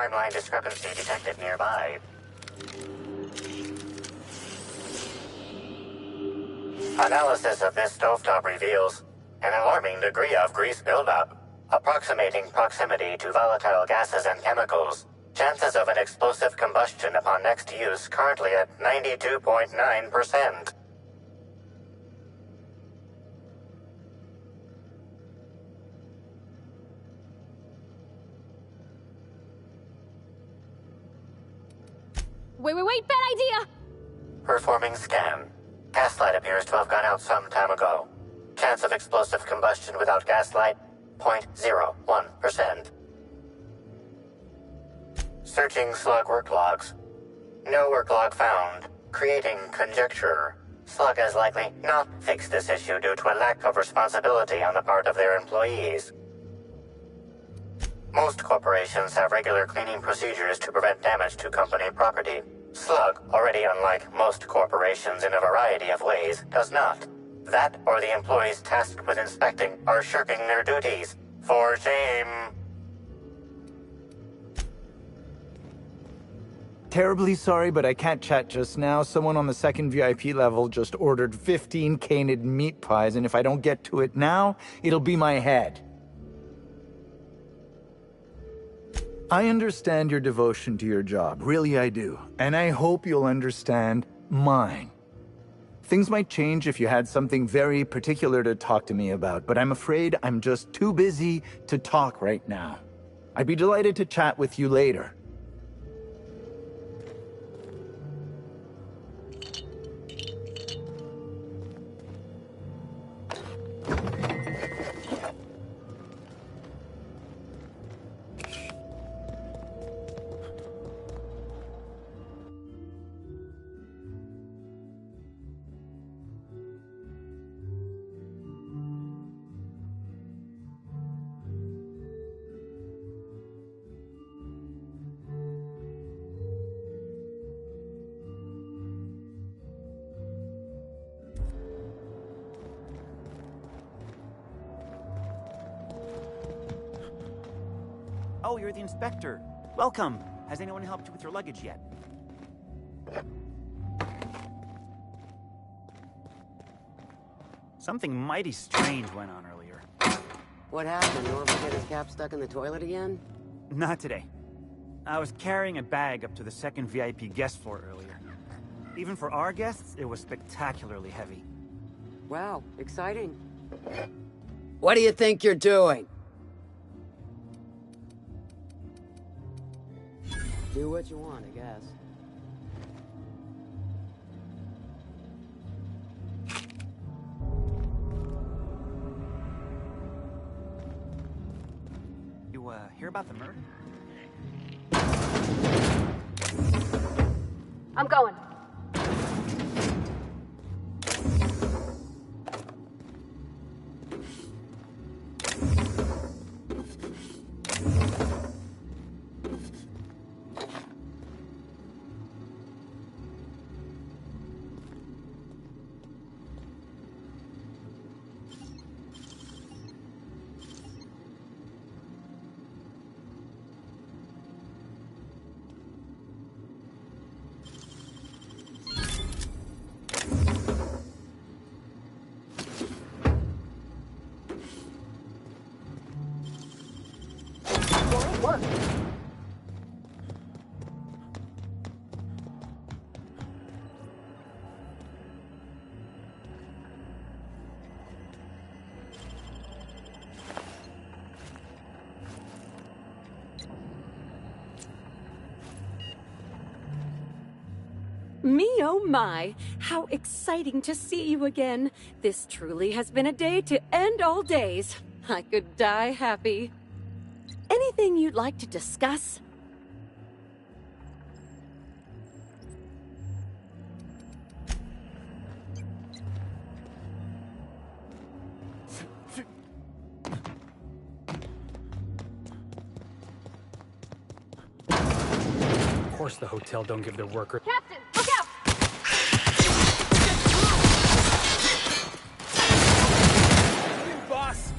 timeline discrepancy detected nearby. Analysis of this stovetop reveals an alarming degree of grease buildup, approximating proximity to volatile gases and chemicals. Chances of an explosive combustion upon next use currently at 92.9%. Wait, bad idea! Performing scan. Gaslight appears to have gone out some time ago. Chance of explosive combustion without gaslight, 0.01%. Searching slug work logs. No work log found. Creating conjecture. Slug has likely not fixed this issue due to a lack of responsibility on the part of their employees. Most corporations have regular cleaning procedures to prevent damage to company property. Slug, already unlike most corporations in a variety of ways, does not. That or the employees tasked with inspecting are shirking their duties. For shame. Terribly sorry, but I can't chat just now. Someone on the second VIP level just ordered 15 canid meat pies, and if I don't get to it now, it'll be my head. I understand your devotion to your job, really I do, and I hope you'll understand mine. Things might change if you had something very particular to talk to me about, but I'm afraid I'm just too busy to talk right now. I'd be delighted to chat with you later. Oh, you're the inspector. Welcome. Has anyone helped you with your luggage yet? Something mighty strange went on earlier. What happened? Norval get his cap stuck in the toilet again? Not today. I was carrying a bag up to the second VIP guest floor earlier. Even for our guests, it was spectacularly heavy. Wow, exciting. What do you think you're doing? Do what you want, I guess. You, hear about the murder? I'm going. Me, oh my, how exciting to see you again. This truly has been a day to end all days. I could die happy. Anything you'd like to discuss? Of course the hotel don't give their workers... Captain, look out! Boss!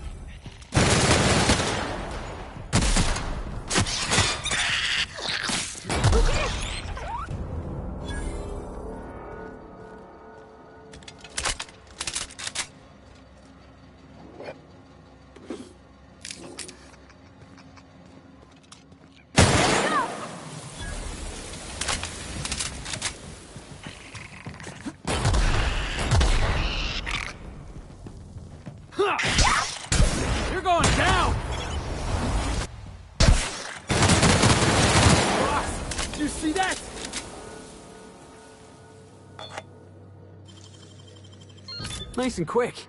Nice and quick.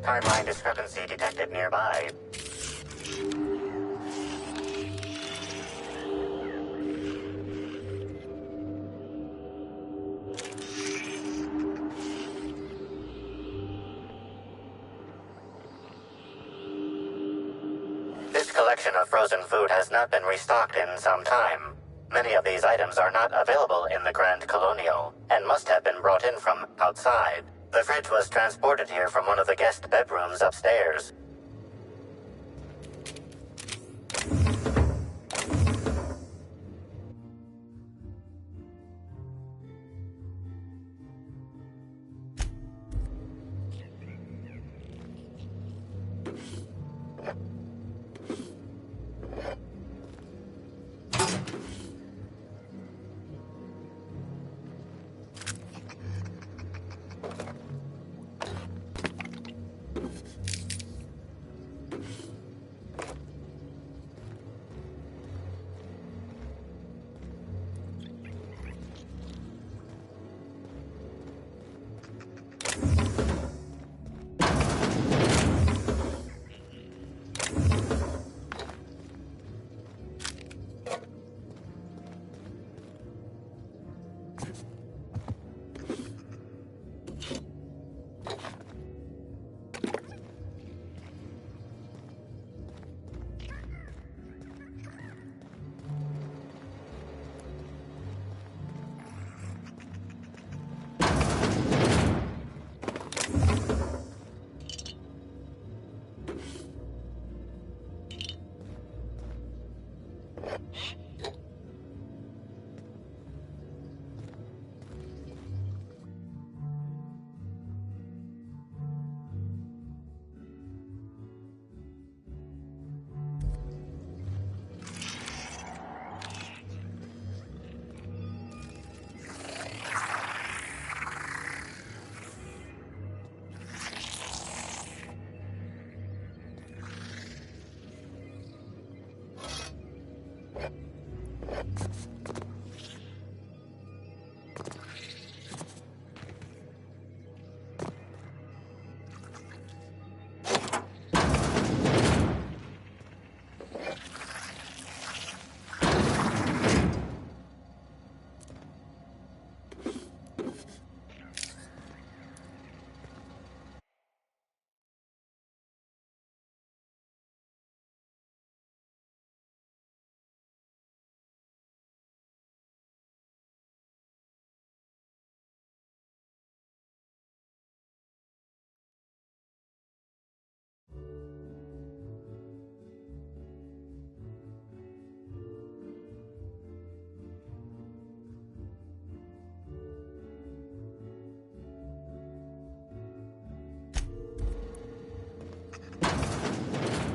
Timeline discrepancy detected nearby. This collection of frozen food has not been restocked in some time. Many of these items are not available in the Grand Colonial, and must have been brought in from outside. The fridge was transported here from one of the guest bedrooms upstairs.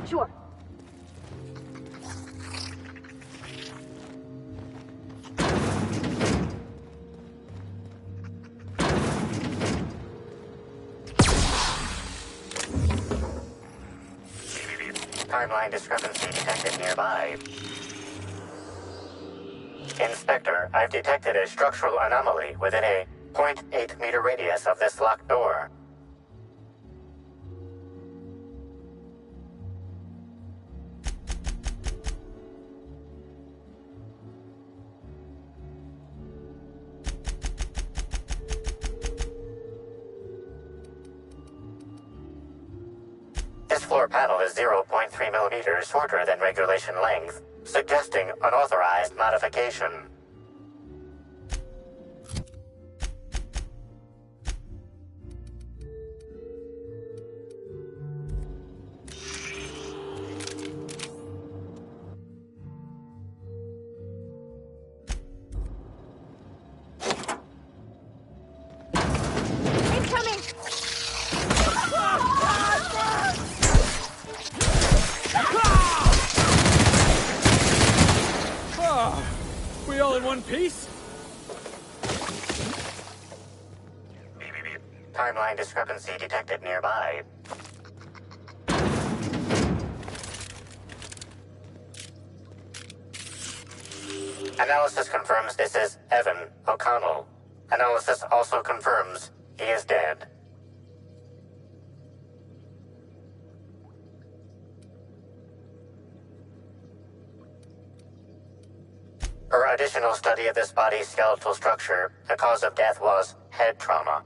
Sure. Timeline discrepancy detected nearby. Inspector, I've detected a structural anomaly within a 0.8 meter radius of this locked door. This floor panel is 0.3 millimeters shorter than regulation length, suggesting unauthorized modification. Incoming! We all in one piece? Timeline discrepancy detected nearby. Analysis confirms this is Evan O'Connell. Analysis also confirms he is dead. Per additional study of this body's skeletal structure, the cause of death was head trauma.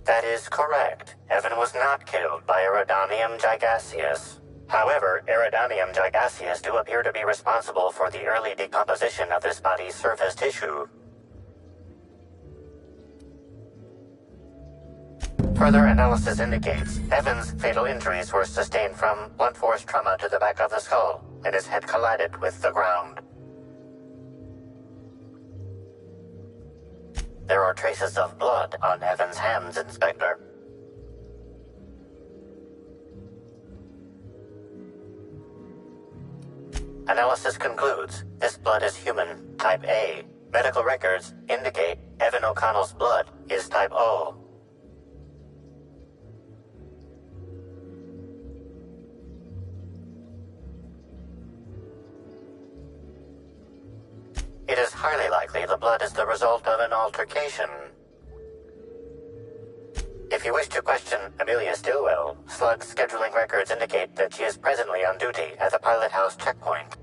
That is correct. Evan was not killed by Iridanium gigaseus. However, Iridanium gigaseus do appear to be responsible for the early decomposition of this body's surface tissue. Further analysis indicates Evan's fatal injuries were sustained from blunt force trauma to the back of the skull, and his head collided with the ground. There are traces of blood on Evan's hands, Inspector. Analysis concludes this blood is human, type A. Medical records indicate Evan O'Connell's blood is type O. It is highly likely the blood is the result of an altercation. If you wish to question Amelia Stillwell, Slug's scheduling records indicate that she is presently on duty at the Pilot House checkpoint.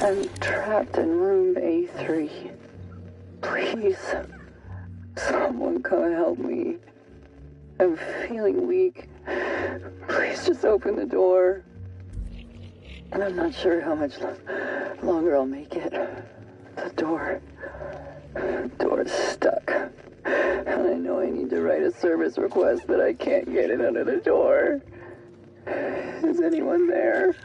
I'm trapped in room A3. Please, someone come help me. I'm feeling weak. Please just open the door. And I'm not sure how much longer I'll make it. The door's stuck. And I know I need to write a service request, but I can't get it under the door. Is anyone there?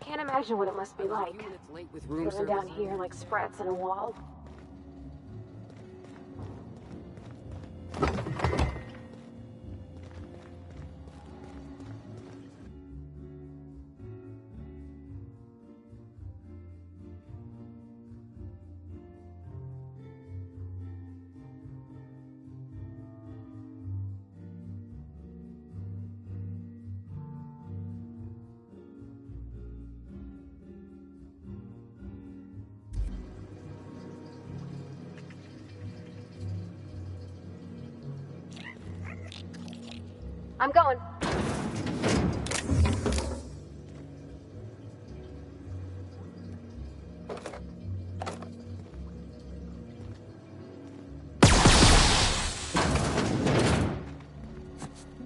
Can't imagine what it must be like. Living down here like sprats in a wall. I'm going.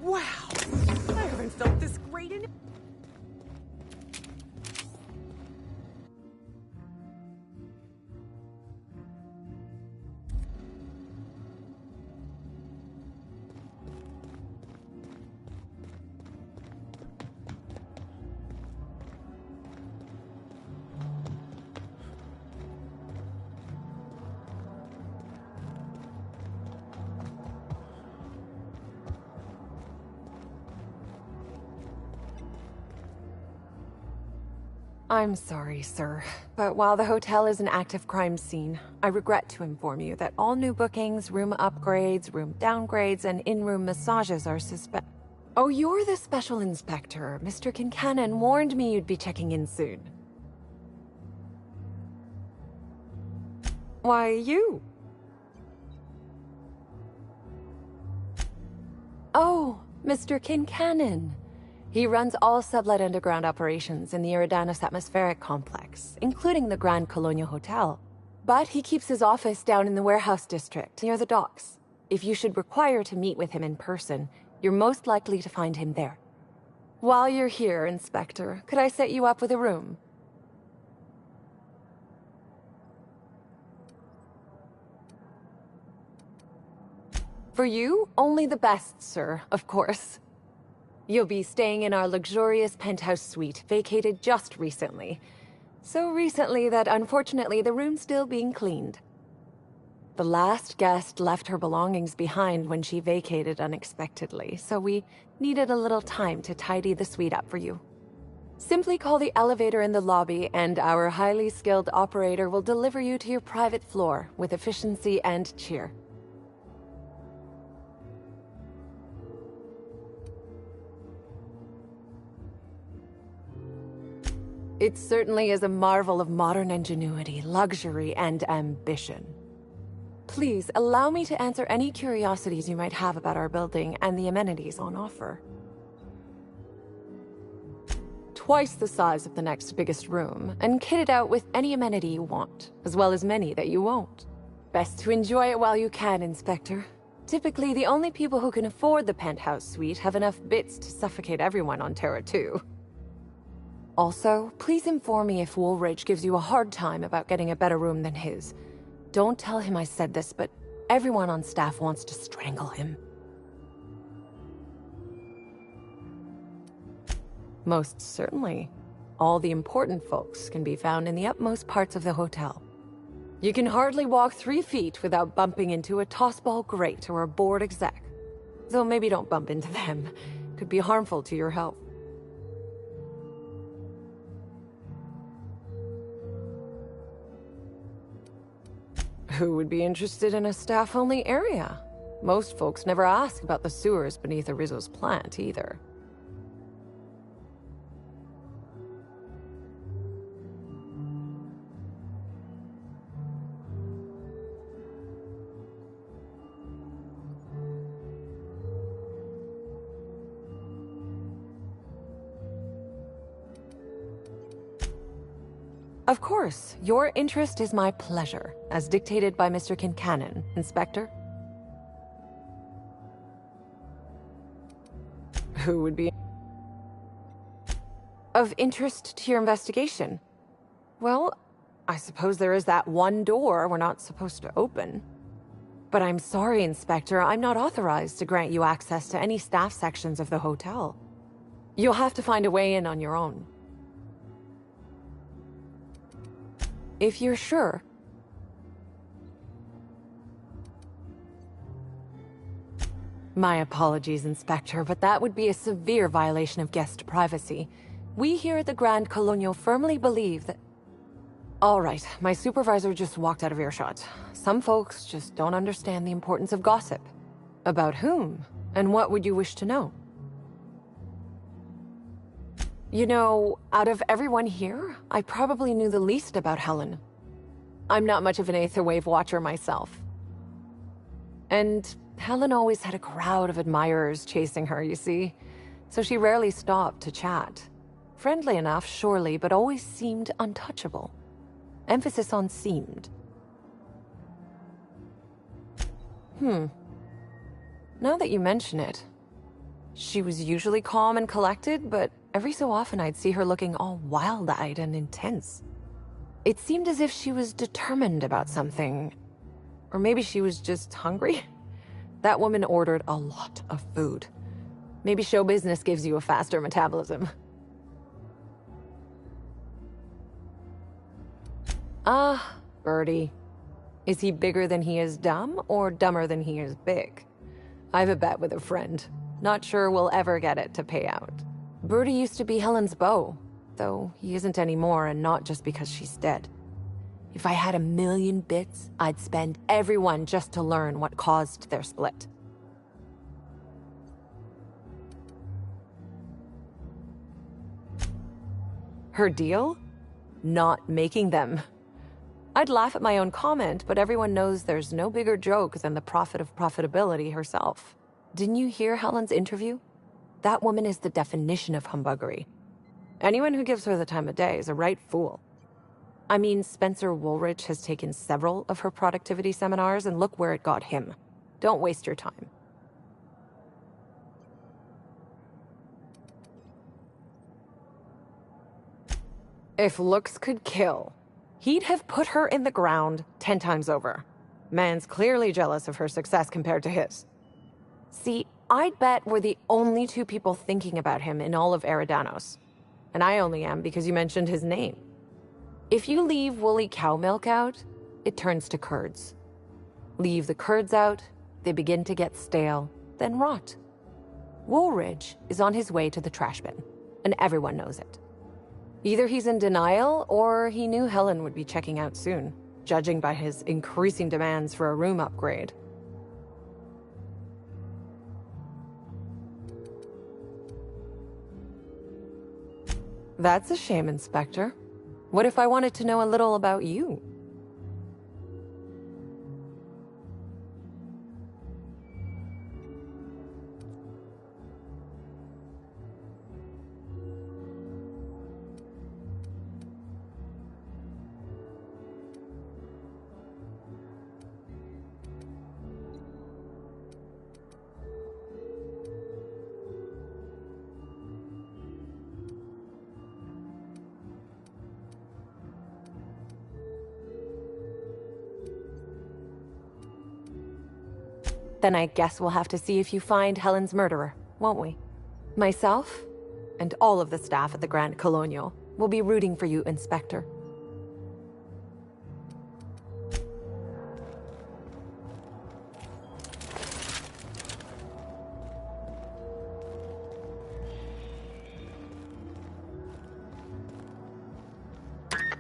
Wow! I haven't felt this great in... I'm sorry, sir, but while the hotel is an active crime scene, I regret to inform you that all new bookings, room upgrades, room downgrades, and in-room massages are suspended. Oh, you're the special inspector. Mr. Kincannon warned me you'd be checking in soon. Why, you? Oh, Mr. Kincannon. He runs all sublet underground operations in the Eridanus Atmospheric Complex, including the Grand Colonia Hotel. But he keeps his office down in the warehouse district, near the docks. If you should require to meet with him in person, you're most likely to find him there. While you're here, Inspector, could I set you up with a room? For you, only the best, sir, of course. You'll be staying in our luxurious penthouse suite, vacated just recently. So recently that unfortunately the room's still being cleaned. The last guest left her belongings behind when she vacated unexpectedly, so we needed a little time to tidy the suite up for you. Simply call the elevator in the lobby and our highly skilled operator will deliver you to your private floor with efficiency and cheer. It certainly is a marvel of modern ingenuity, luxury, and ambition. Please, allow me to answer any curiosities you might have about our building and the amenities on offer. Twice the size of the next biggest room, and kitted out with any amenity you want, as well as many that you won't. Best to enjoy it while you can, Inspector. Typically, the only people who can afford the penthouse suite have enough bits to suffocate everyone on Terra 2. Also, please inform me if Woolridge gives you a hard time about getting a better room than his. Don't tell him I said this, but everyone on staff wants to strangle him. Most certainly. All the important folks can be found in the utmost parts of the hotel. You can hardly walk 3 feet without bumping into a tossball grate or a bored exec. Though maybe don't bump into them. Could be harmful to your health. Who would be interested in a staff-only area? Most folks never ask about the sewers beneath Arezzo's plant, either. Of course, your interest is my pleasure, as dictated by Mr. Kincannon, Inspector. Who would be of interest to your investigation? Well, I suppose there is that one door we're not supposed to open. But I'm sorry, Inspector, I'm not authorized to grant you access to any staff sections of the hotel. You'll have to find a way in on your own. If you're sure. My apologies, Inspector, but that would be a severe violation of guest privacy. We here at the Grand Colonial firmly believe that... All right, my supervisor just walked out of earshot. Some folks just don't understand the importance of gossip. About whom? And what would you wish to know? You know, out of everyone here, I probably knew the least about Helen. I'm not much of an Aetherwave watcher myself. And Helen always had a crowd of admirers chasing her, you see. So she rarely stopped to chat. Friendly enough, surely, but always seemed untouchable. Emphasis on seemed. Now that you mention it, she was usually calm and collected, but every so often I'd see her looking all wild-eyed and intense. It seemed as if she was determined about something. Or maybe she was just hungry. That woman ordered a lot of food. Maybe show business gives you a faster metabolism. Ah, Birdie. Is he bigger than he is dumb, or dumber than he is big? I have a bet with a friend. Not sure we'll ever get it to pay out. Birdie used to be Helen's beau, though he isn't anymore, and not just because she's dead. If I had 1,000,000 bits, I'd spend every one just to learn what caused their split. Her deal? Not making them. I'd laugh at my own comment, but everyone knows there's no bigger joke than the prophet of profitability herself. Didn't you hear Helen's interview? That woman is the definition of humbuggery. Anyone who gives her the time of day is a right fool. I mean, Spencer Woolridge has taken several of her productivity seminars, and look where it got him. Don't waste your time. If looks could kill, he'd have put her in the ground 10 times over. Man's clearly jealous of her success compared to his. See, I'd bet we're the only two people thinking about him in all of Eridanos. And I only am because you mentioned his name. If you leave woolly cow milk out, it turns to curds. Leave the curds out, they begin to get stale, then rot. Woolridge is on his way to the trash bin, and everyone knows it. Either he's in denial, or he knew Helen would be checking out soon, judging by his increasing demands for a room upgrade. That's a shame, Inspector. What if I wanted to know a little about you? Then I guess we'll have to see if you find Helen's murderer, won't we? Myself, and all of the staff at the Grand Colonial, will be rooting for you, Inspector.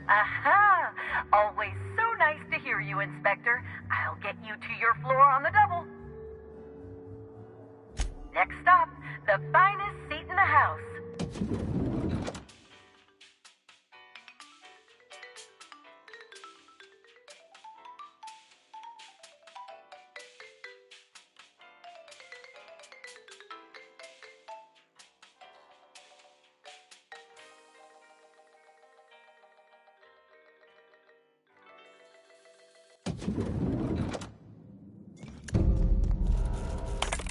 Aha! Always so nice to hear you, Inspector. I'll get you to your floor on the double. Next stop, the finest seat in the house.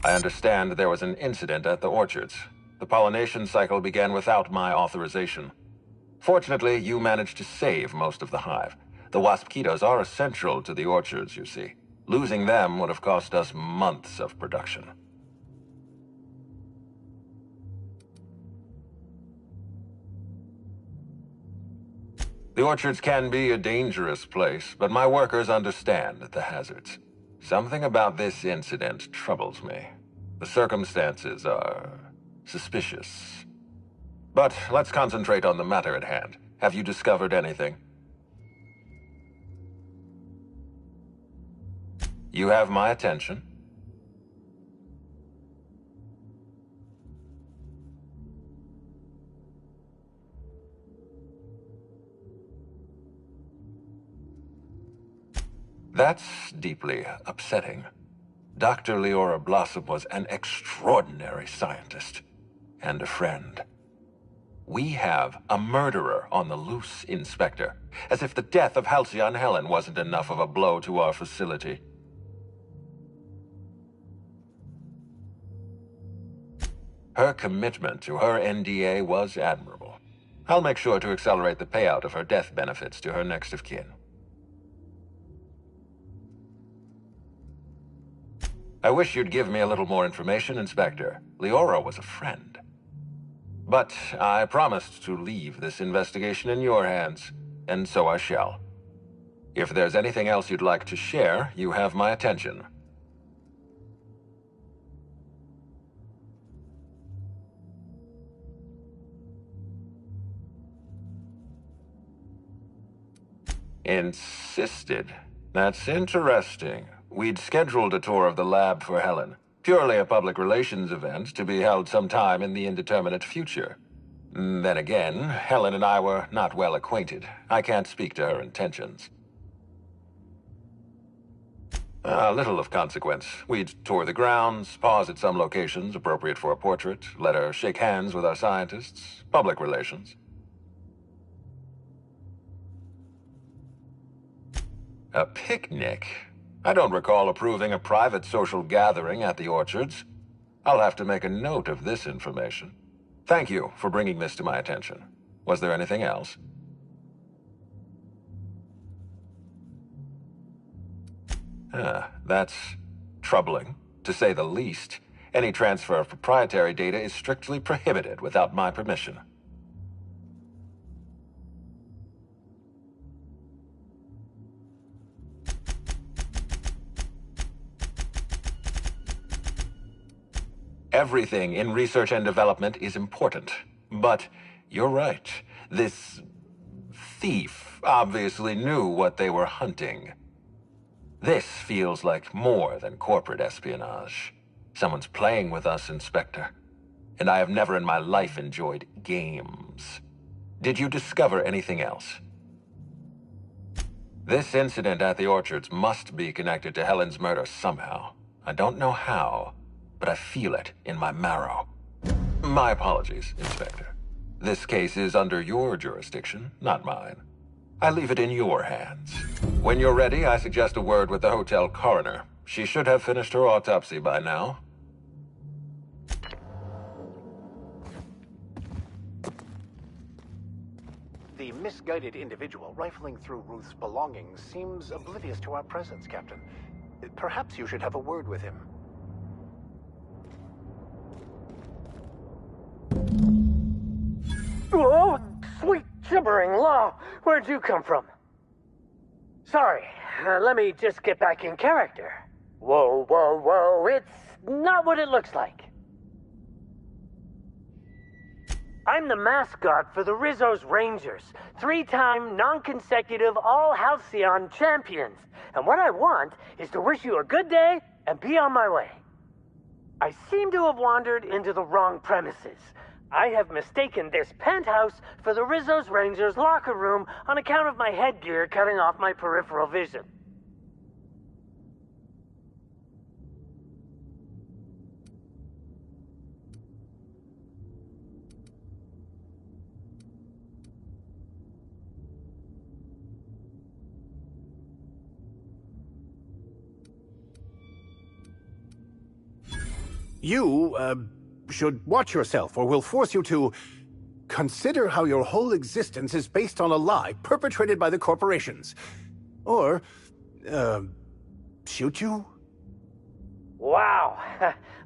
I understand there was an incident at the orchards. The pollination cycle began without my authorization. Fortunately, you managed to save most of the hive. The waspitos are essential to the orchards, you see. Losing them would have cost us months of production. The orchards can be a dangerous place, but my workers understand the hazards. Something about this incident troubles me. The circumstances are suspicious. But let's concentrate on the matter at hand. Have you discovered anything? You have my attention. That's deeply upsetting. Dr. Leora Blossom was an extraordinary scientist and a friend. We have a murderer on the loose, Inspector, as if the death of Halcyon Helen wasn't enough of a blow to our facility. Her commitment to her NDA was admirable. I'll make sure to accelerate the payout of her death benefits to her next of kin. I wish you'd give me a little more information, Inspector. Leora was a friend. But I promised to leave this investigation in your hands, and so I shall. If there's anything else you'd like to share, you have my attention. Insisted. That's interesting. We'd scheduled a tour of the lab for Helen. Purely a public relations event to be held sometime in the indeterminate future. Then again, Helen and I were not well acquainted. I can't speak to her intentions. Little of consequence. We'd tour the grounds, pause at some locations appropriate for a portrait, let her shake hands with our scientists. Public relations. A picnic? I don't recall approving a private social gathering at the Orchards. I'll have to make a note of this information. Thank you for bringing this to my attention. Was there anything else? That's troubling, to say the least. Any transfer of proprietary data is strictly prohibited without my permission. Everything in research and development is important. But you're right. This thief obviously knew what they were hunting. This feels like more than corporate espionage. Someone's playing with us, Inspector. And I have never in my life enjoyed games. Did you discover anything else? This incident at the Orchards must be connected to Helen's murder somehow. I don't know how, but I feel it in my marrow. My apologies, Inspector. This case is under your jurisdiction, not mine. I leave it in your hands. When you're ready, I suggest a word with the hotel coroner. She should have finished her autopsy by now. The misguided individual rifling through Ruth's belongings seems oblivious to our presence, Captain. Perhaps you should have a word with him. Oh, sweet gibbering law! Where'd you come from? Sorry, let me just get back in character. Whoa, whoa, whoa, it's not what it looks like. I'm the mascot for the Rizzo's Rangers, 3-time, non-consecutive All-Halcyon champions. And what I want is to wish you a good day and be on my way. I seem to have wandered into the wrong premises. I have mistaken this penthouse for the Rizzo's Rangers locker room on account of my headgear cutting off my peripheral vision. You, should watch yourself, or we'll force you to consider how your whole existence is based on a lie perpetrated by the corporations. Or, shoot you? Wow.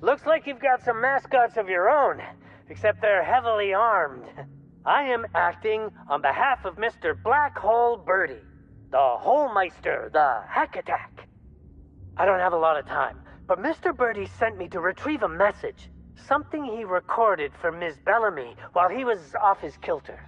Looks like you've got some mascots of your own, except they're heavily armed. I am acting on behalf of Mr. Black Hole Birdie, the Holmeister, the Hack Attack. I don't have a lot of time, but Mr. Birdie sent me to retrieve a message. Something he recorded for Ms. Bellamy while he was off his kilter.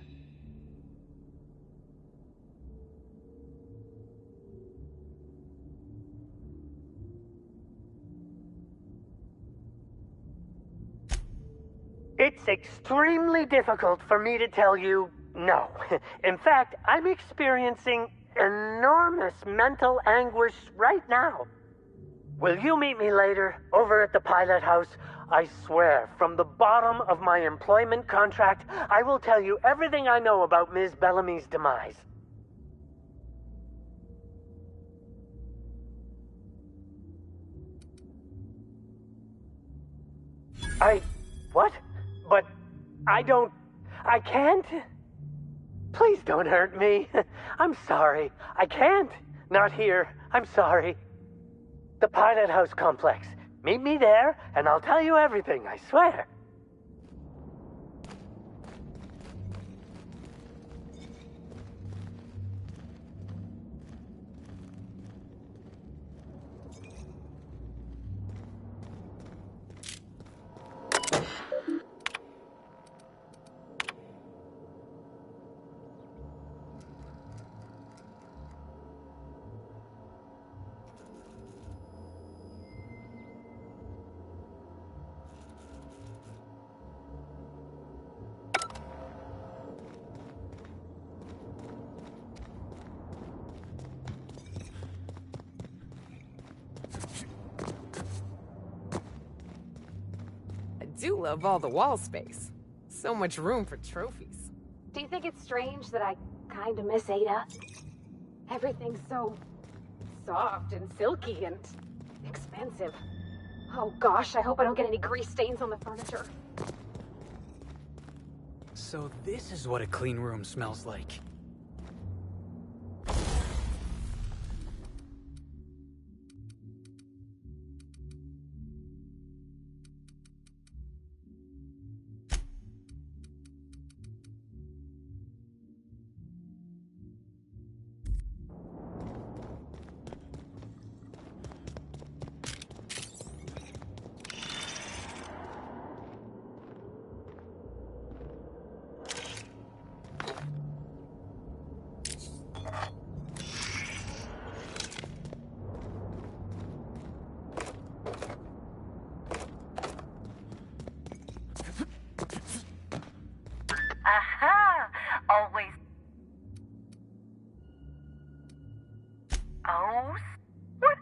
It's extremely difficult for me to tell you no. In fact, I'm experiencing enormous mental anguish right now. Will you meet me later, over at the pilot house? I swear, from the bottom of my employment contract, I will tell you everything I know about Ms. Bellamy's demise. What? But I can't? Please don't hurt me. I'm sorry. I can't. Not here. I'm sorry. The Pilot House complex. Meet me there, and I'll tell you everything, I swear. I do love all the wall space. So much room for trophies. Do you think it's strange that I kinda miss Ada? Everything's so soft and silky and expensive. Oh gosh, I hope I don't get any grease stains on the furniture. So this is what a clean room smells like. Aha! Always. Oh, what?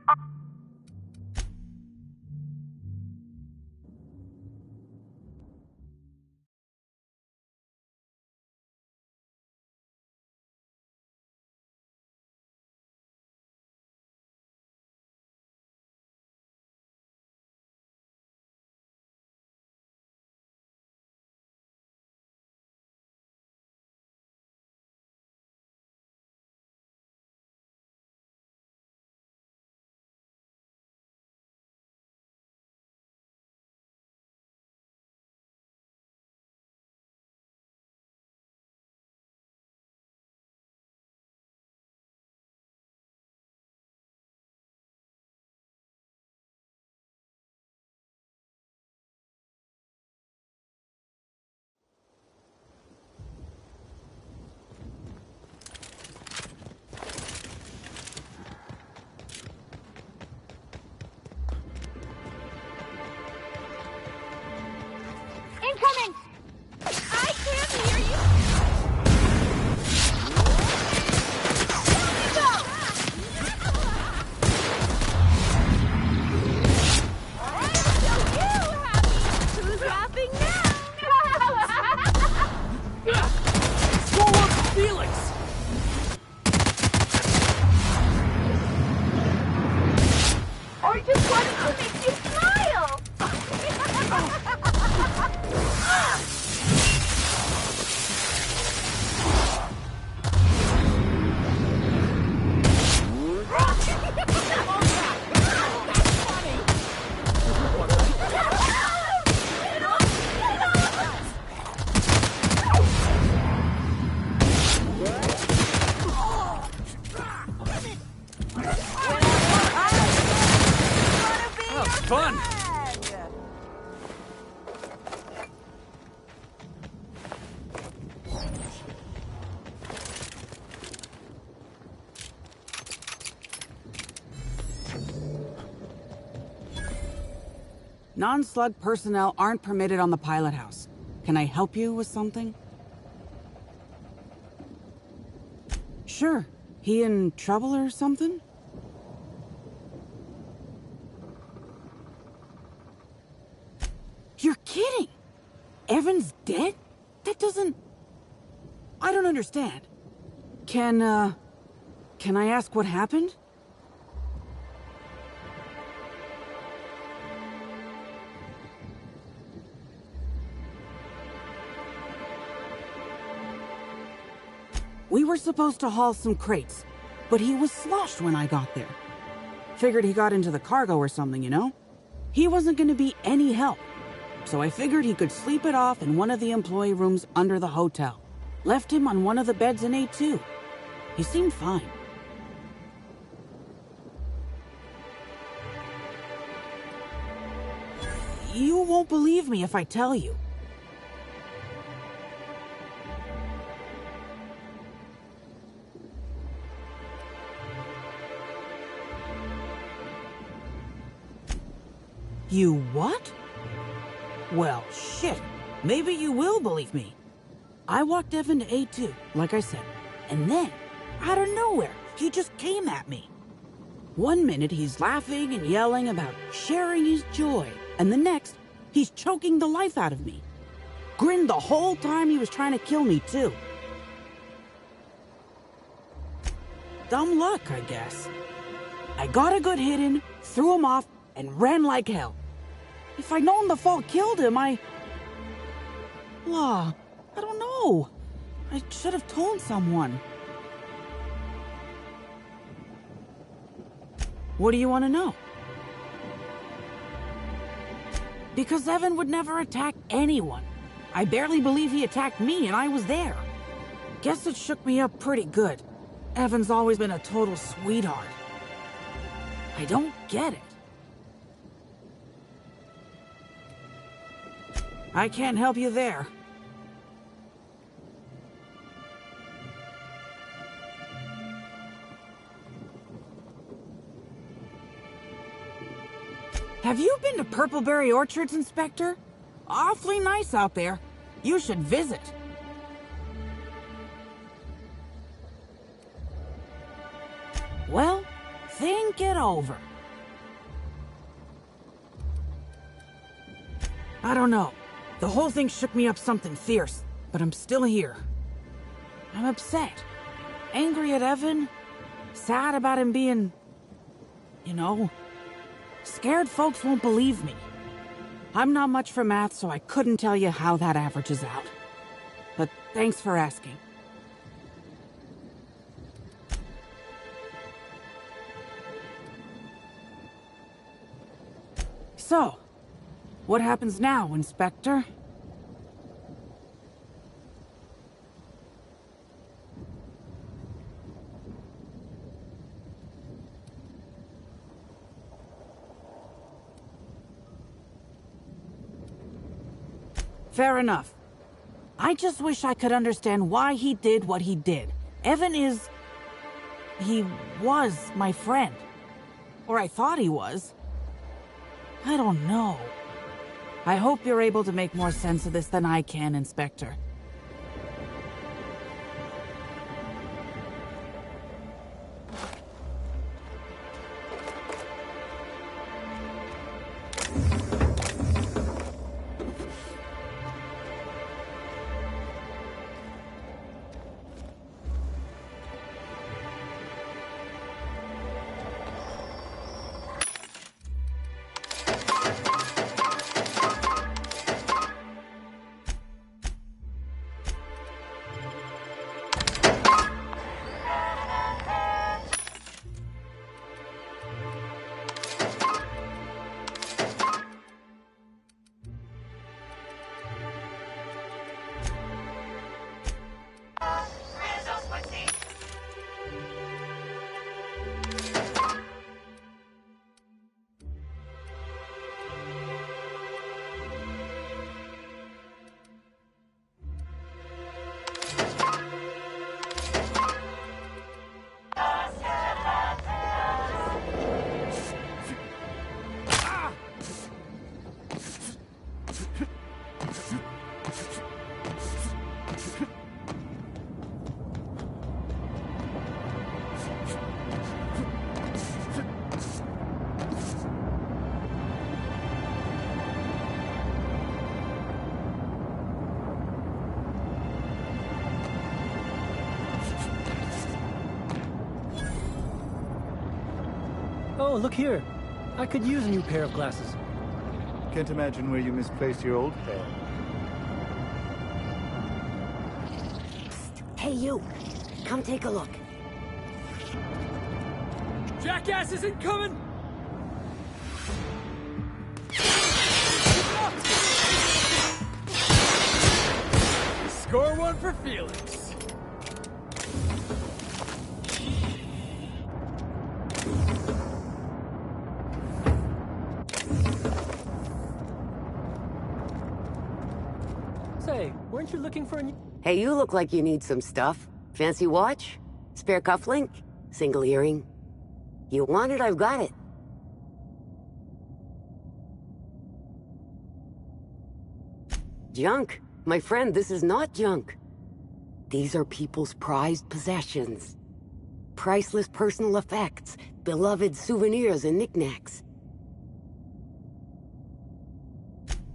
Incoming! I can't hear you! Let me go! So you happy? Who's laughing now? Slow up, Felix! I just wanted to make you smile! Fun! Non-slug personnel aren't permitted on the pilot house. Can I help you with something? Sure. He in trouble or something? You're kidding! Evan's dead? That doesn't... I don't understand. Can I ask what happened? We were supposed to haul some crates, but he was sloshed when I got there. Figured he got into the cargo or something, you know? He wasn't gonna be any help. So I figured he could sleep it off in one of the employee rooms under the hotel. Left him on one of the beds in A2. He seemed fine. You won't believe me if I tell you. You what? Well, shit. Maybe you will believe me. I walked Evan to A2, like I said, and then, out of nowhere, he just came at me. One minute he's laughing and yelling about sharing his joy, and the next, he's choking the life out of me. Grinned the whole time he was trying to kill me, too. Dumb luck, I guess. I got a good hit in, threw him off, and ran like hell. If I'd known the fall killed him, I don't know. I should have told someone. What do you want to know? Because Evan would never attack anyone. I barely believe he attacked me, and I was there. Guess it shook me up pretty good. Evan's always been a total sweetheart. I don't get it. I can't help you there. Have you been to Purpleberry Orchards, Inspector? Awfully nice out there. You should visit. Well, think it over. I don't know. The whole thing shook me up something fierce, but I'm still here. I'm upset. Angry at Evan. Sad about him being... Scared folks won't believe me. I'm not much for math, so I couldn't tell you how that averages out. But thanks for asking. So, what happens now, Inspector? Fair enough. I just wish I could understand why he did what he did. Evan is... He was my friend. Or I thought he was. I don't know. I hope you're able to make more sense of this than I can, Inspector. Oh, look here. I could use a new pair of glasses. Can't imagine where you misplaced your old pair. Hey, you. Come take a look. Jackass isn't coming! Score one for Felix. Say, weren't you looking for a new... Hey, you look like you need some stuff. Fancy watch? Spare cufflink? Single earring? You want it, I've got it. Junk? My friend, this is not junk. These are people's prized possessions. Priceless personal effects, beloved souvenirs and knickknacks.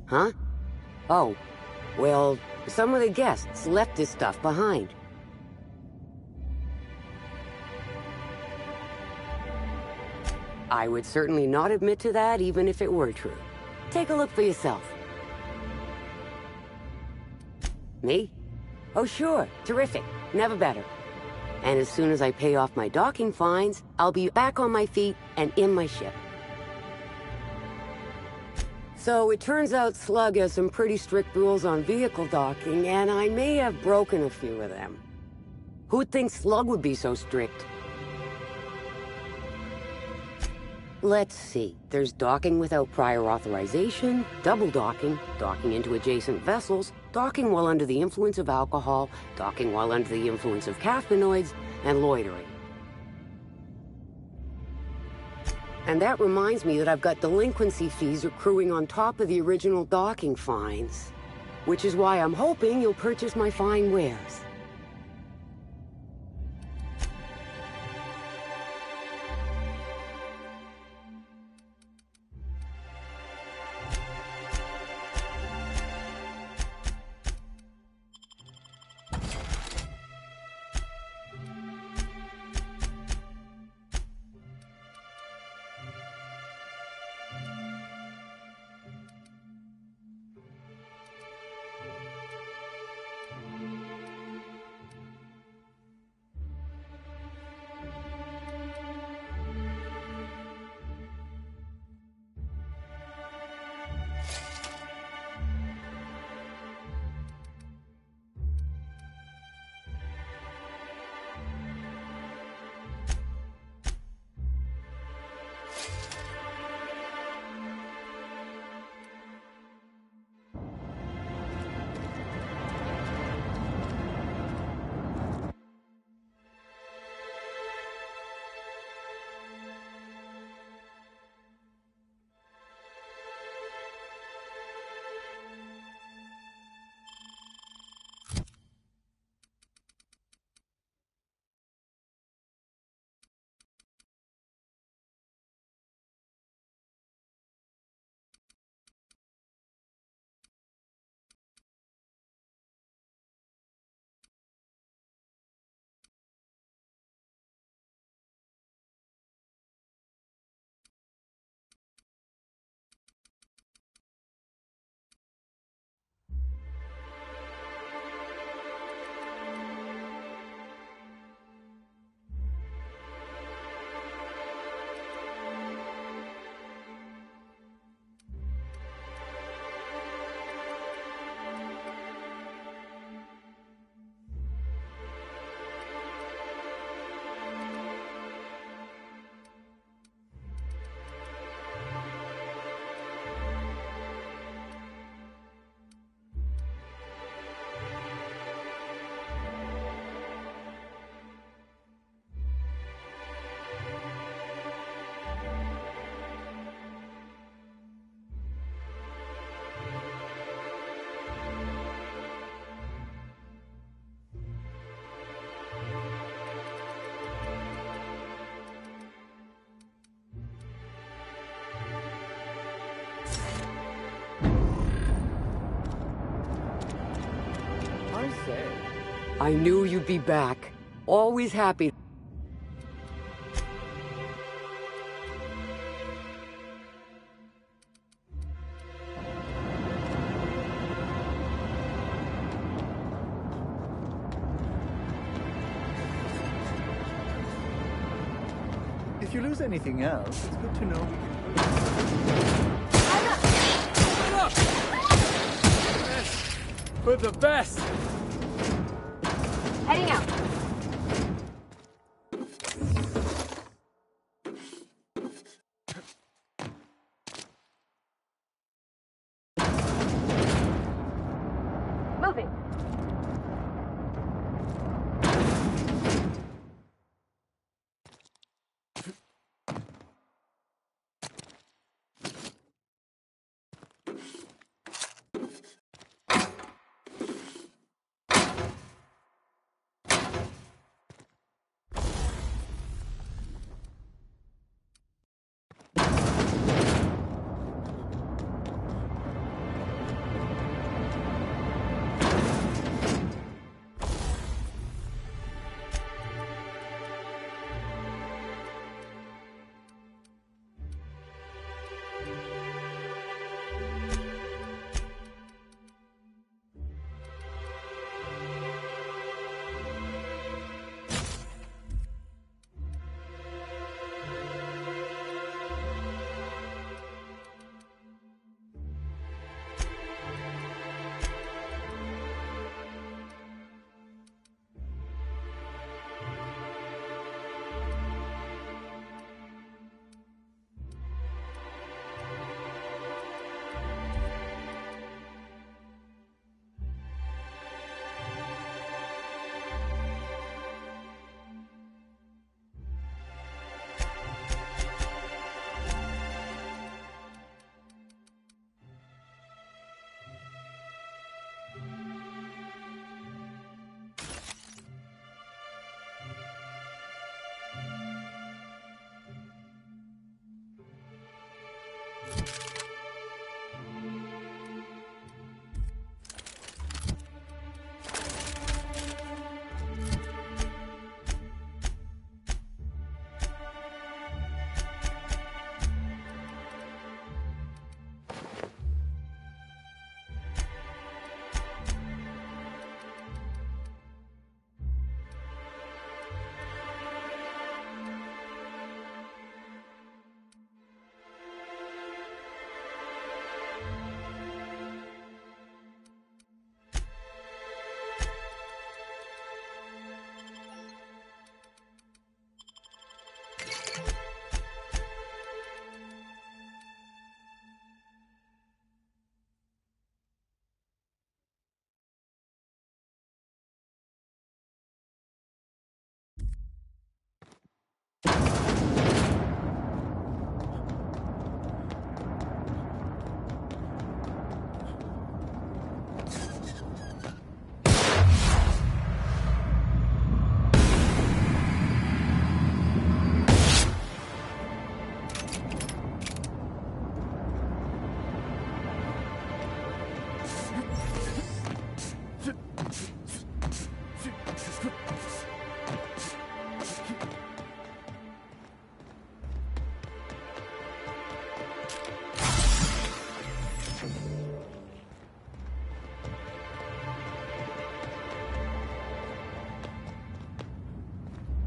Huh? Oh, well, some of the guests left this stuff behind. I would certainly not admit to that even if it were true. Take a look for yourself. Me? Oh sure, terrific. Never better. And as soon as I pay off my docking fines, I'll be back on my feet and in my ship. So it turns out Slug has some pretty strict rules on vehicle docking, and I may have broken a few of them. Who'd think Slug would be so strict? Let's see. There's docking without prior authorization, double docking, docking into adjacent vessels, docking while under the influence of alcohol, docking while under the influence of caffeinoids, and loitering. And that reminds me that I've got delinquency fees accruing on top of the original docking fines. Which is why I'm hoping you'll purchase my fine wares. I knew you'd be back. Always happy. If you lose anything else, it's good to know we can... For the best! Heading out. Moving.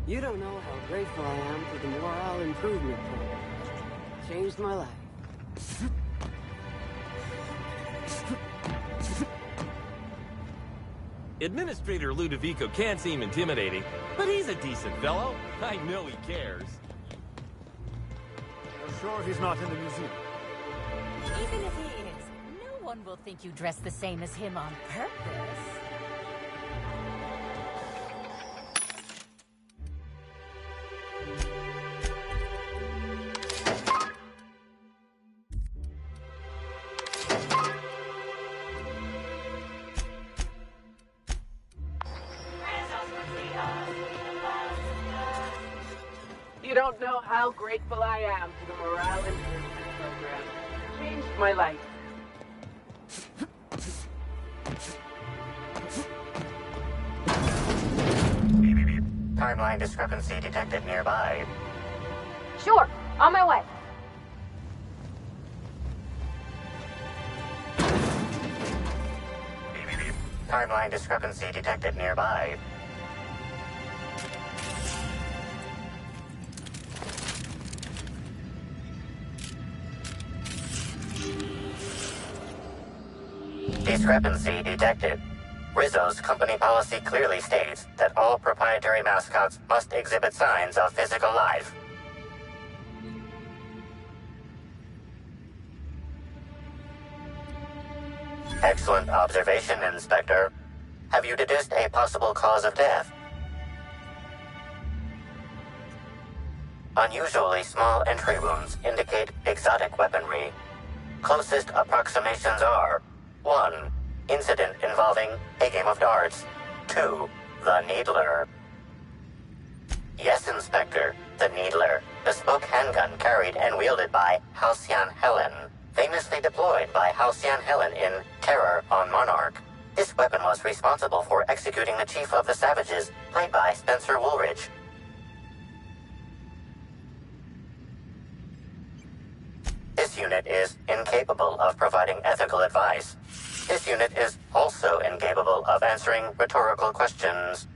You don't know how grateful I am for the morale improvement program. Changed my life. Administrator Ludovico can seem intimidating, but he's a decent fellow. I know he cares. You're sure he's not in the museum? Even if he is, no one will think you dress the same as him on purpose. You don't know how grateful I am to the morale improvement program. Changed my life. Timeline discrepancy detected nearby. Sure, on my way. Timeline discrepancy detected nearby. Discrepancy detected. Rizzo's company policy clearly states that all proprietary mascots must exhibit signs of physical life. Excellent observation, Inspector. Have you deduced a possible cause of death? Unusually small entry wounds indicate exotic weaponry. Closest approximations are 1. Incident involving a game of darts. 2. The Needler. Yes, Inspector. The Needler. Bespoke handgun carried and wielded by Halcyon Helen. Famously deployed by Halcyon Helen in Terror on Monarch. This weapon was responsible for executing the Chief of the Savages, played by Spencer Woolridge. This unit is incapable of providing ethical advice. This unit is also incapable of answering rhetorical questions.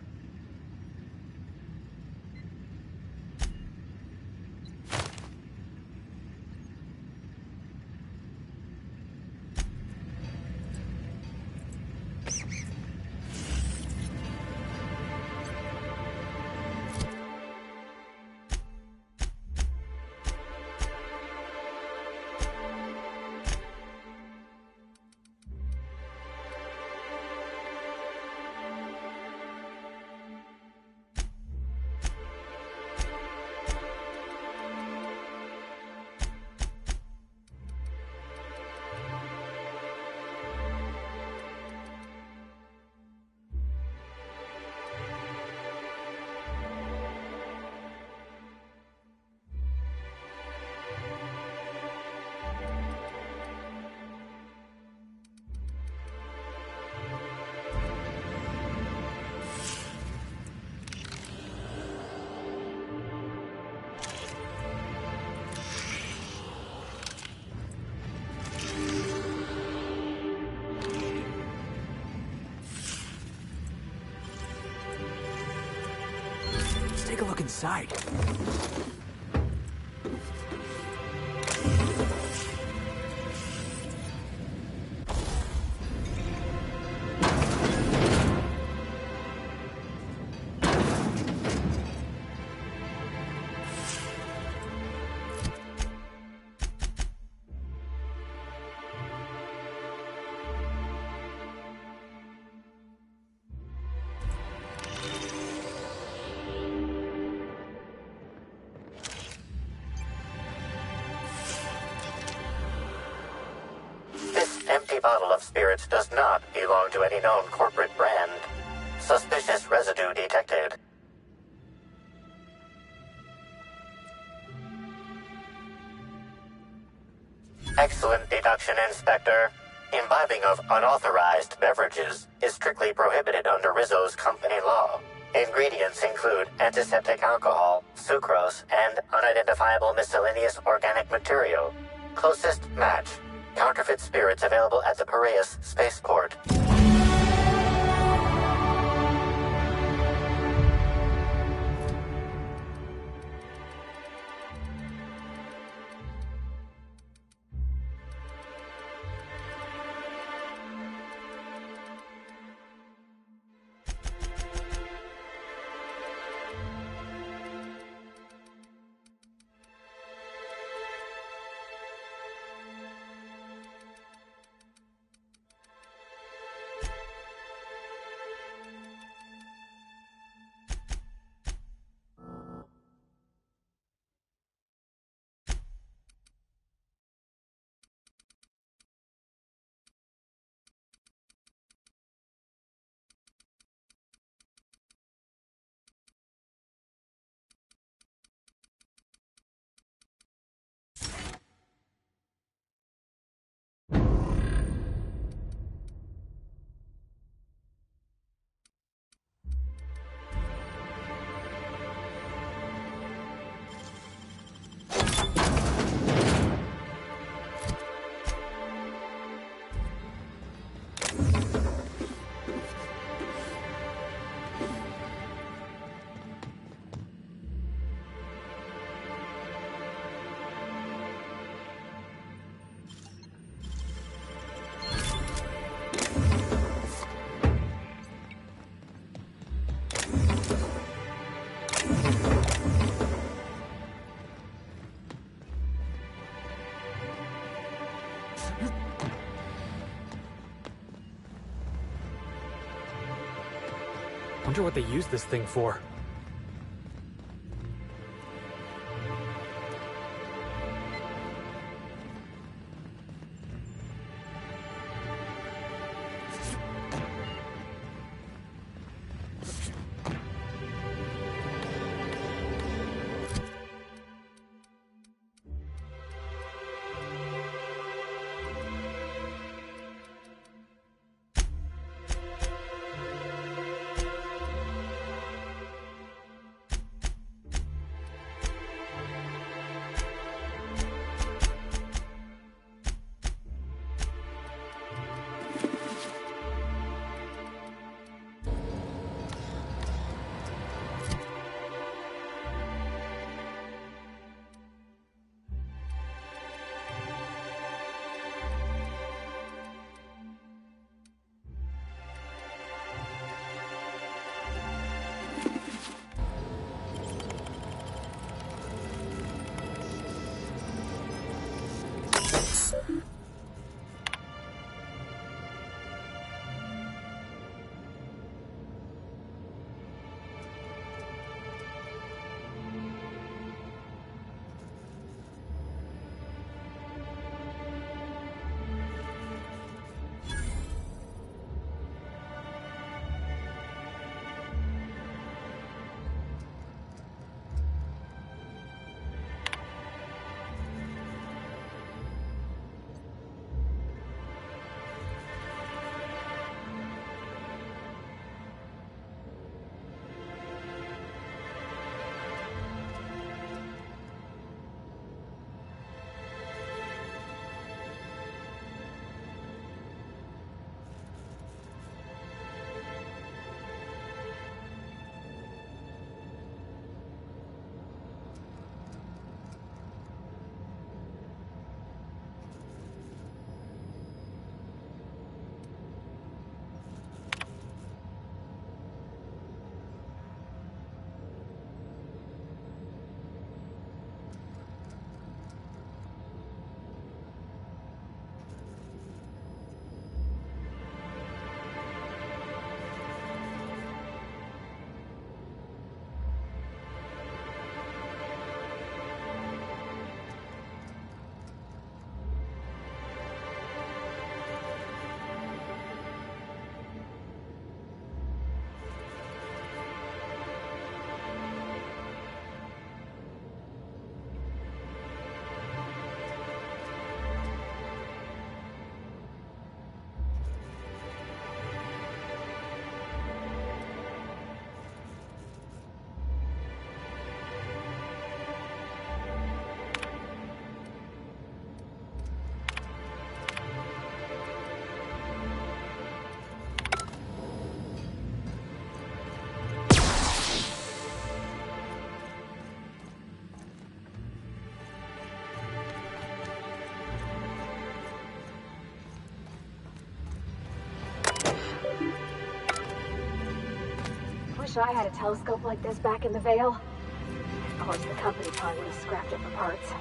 Take a look inside. Bottle of spirits does not belong to any known corporate brand. Suspicious residue detected. Excellent deduction, Inspector. Imbibing of unauthorized beverages is strictly prohibited under Rizzo's company law. Ingredients include antiseptic alcohol, sucrose, and unidentifiable miscellaneous organic material. Closest match. Counterfeit spirits available at the Piraeus spaceport. Wonder what they use this thing for. Wish I had a telescope like this back in the Vale. Of course, the company probably would have scrapped it for parts.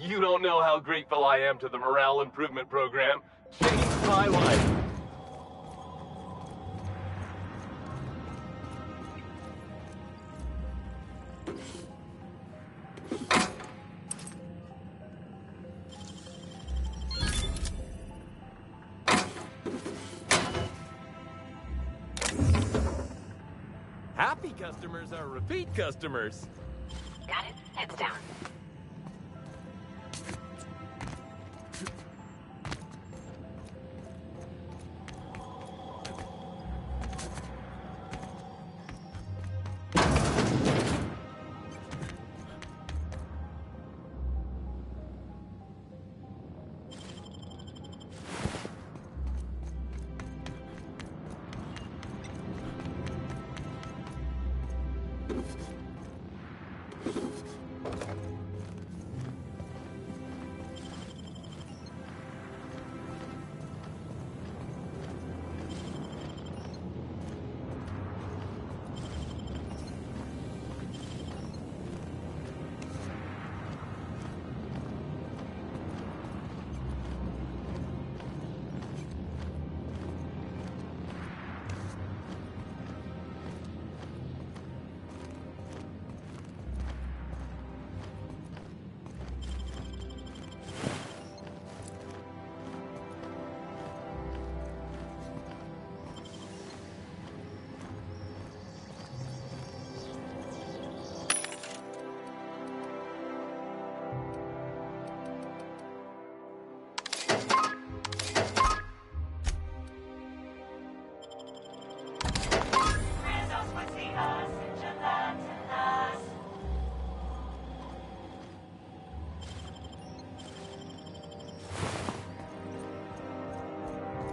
You don't know how grateful I am to the morale improvement program. Changed my life. Happy customers are repeat customers. Got it. Heads down.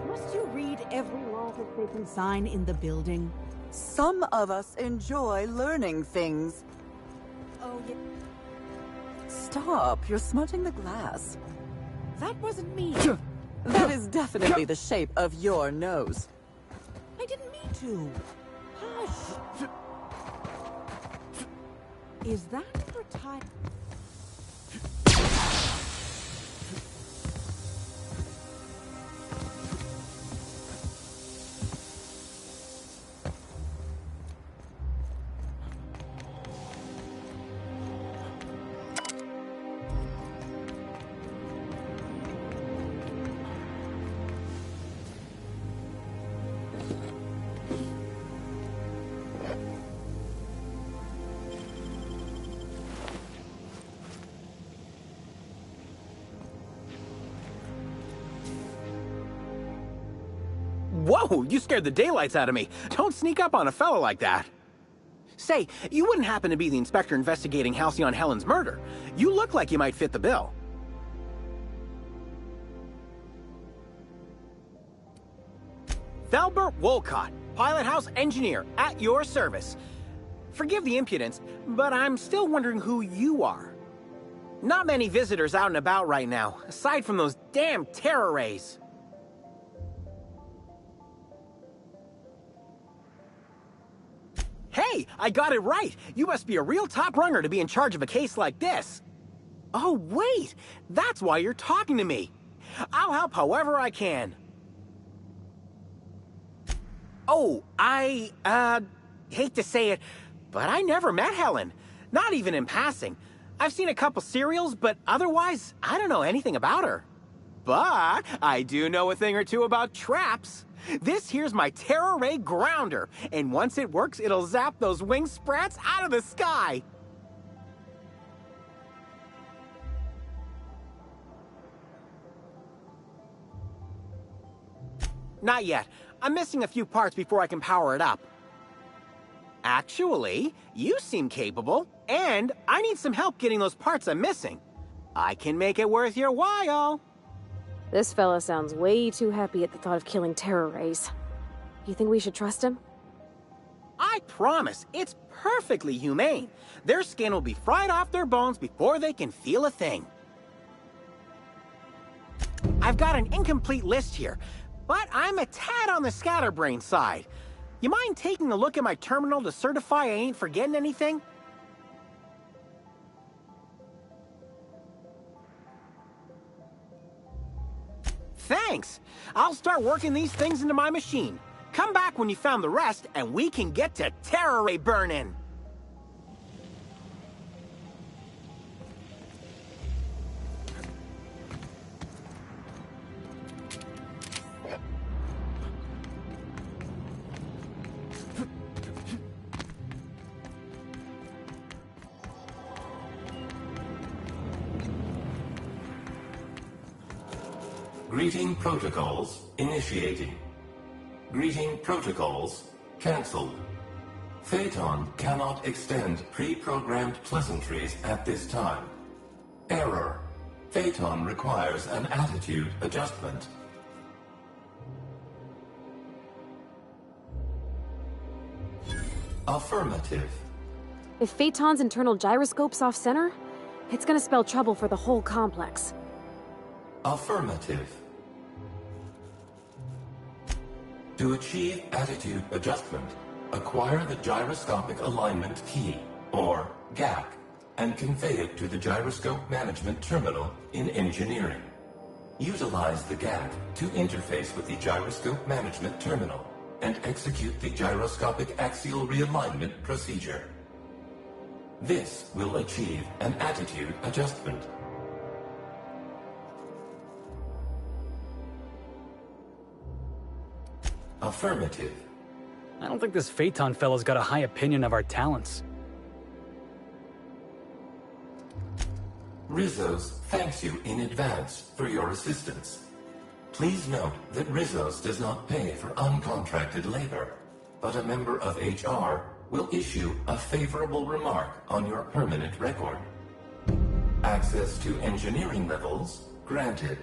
Must you read every law that they can sign in the building? Some of us enjoy learning things. Oh, yeah. Stop, you're smudging the glass. That wasn't me. That is definitely the shape of your nose. I didn't mean to. Hush. Is that your type? Whoa, you scared the daylights out of me. Don't sneak up on a fella like that. Say, you wouldn't happen to be the inspector investigating Halcyon Helen's murder. You look like you might fit the bill. Thalbert Wolcott, pilot house engineer, at your service. Forgive the impudence, but I'm still wondering who you are. Not many visitors out and about right now, aside from those damn terror rays. Hey, I got it right! You must be a real top-runger to be in charge of a case like this. Oh, wait! That's why you're talking to me. I'll help however I can. Oh, I hate to say it, but I never met Helen. Not even in passing. I've seen a couple serials, but otherwise, I don't know anything about her. But I do know a thing or two about traps. This here's my Terror Ray Grounder, and once it works, it'll zap those wing sprats out of the sky. Not yet. I'm missing a few parts before I can power it up. Actually, you seem capable, and I need some help getting those parts I'm missing. I can make it worth your while. This fella sounds way too happy at the thought of killing terror rays. You think we should trust him? I promise, it's perfectly humane. Their skin will be fried off their bones before they can feel a thing. I've got an incomplete list here, but I'm a tad on the scatterbrain side. You mind taking a look at my terminal to certify I ain't forgetting anything? thanks. I'll start working these things into my machine. Come back when you found the rest, and we can get to Terror Ray burning. Greeting protocols initiating. Greeting protocols cancelled. Phaeton cannot extend pre-programmed pleasantries at this time. Error. Phaeton requires an attitude adjustment. Affirmative. If Phaeton's internal gyroscope's off-center, it's gonna spell trouble for the whole complex. Affirmative. To achieve attitude adjustment, acquire the Gyroscopic Alignment Key, or GAC, and convey it to the Gyroscope Management Terminal in Engineering. Utilize the GAC to interface with the Gyroscope Management Terminal and execute the Gyroscopic Axial Realignment procedure. This will achieve an attitude adjustment. Affirmative. I don't think this Phaeton fellow's got a high opinion of our talents. Rizzo's thanks you in advance for your assistance. Please note that Rizzo's does not pay for uncontracted labor, but a member of HR will issue a favorable remark on your permanent record. Access to engineering levels granted.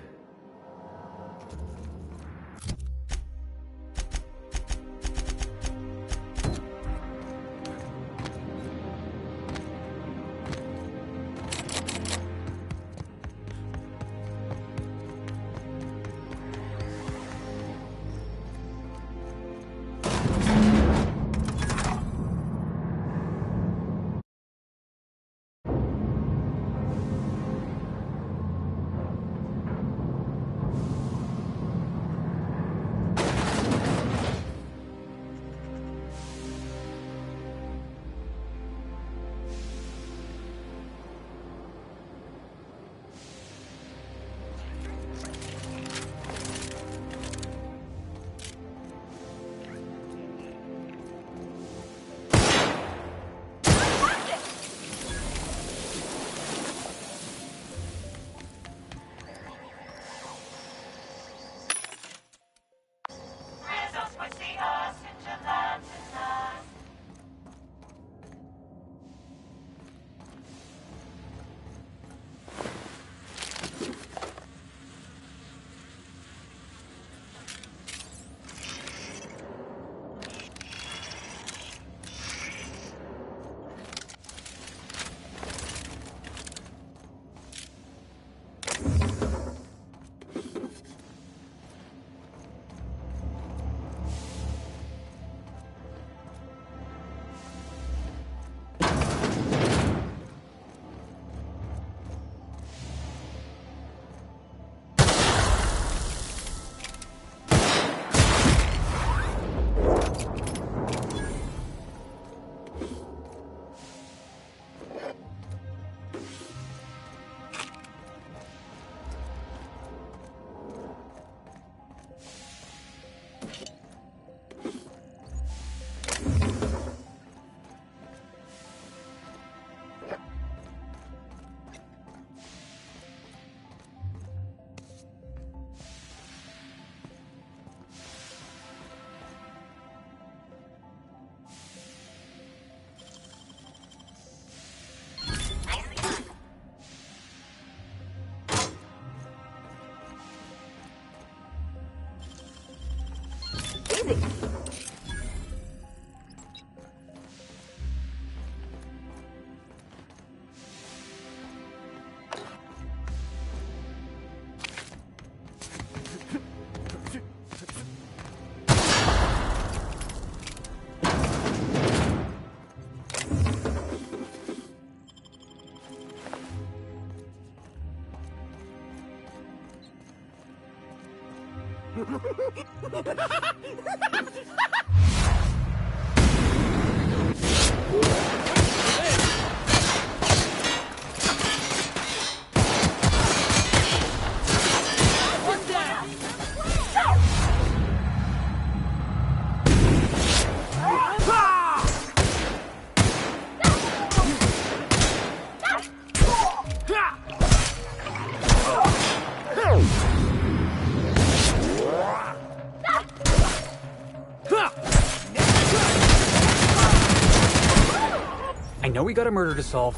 I know we got a murder to solve,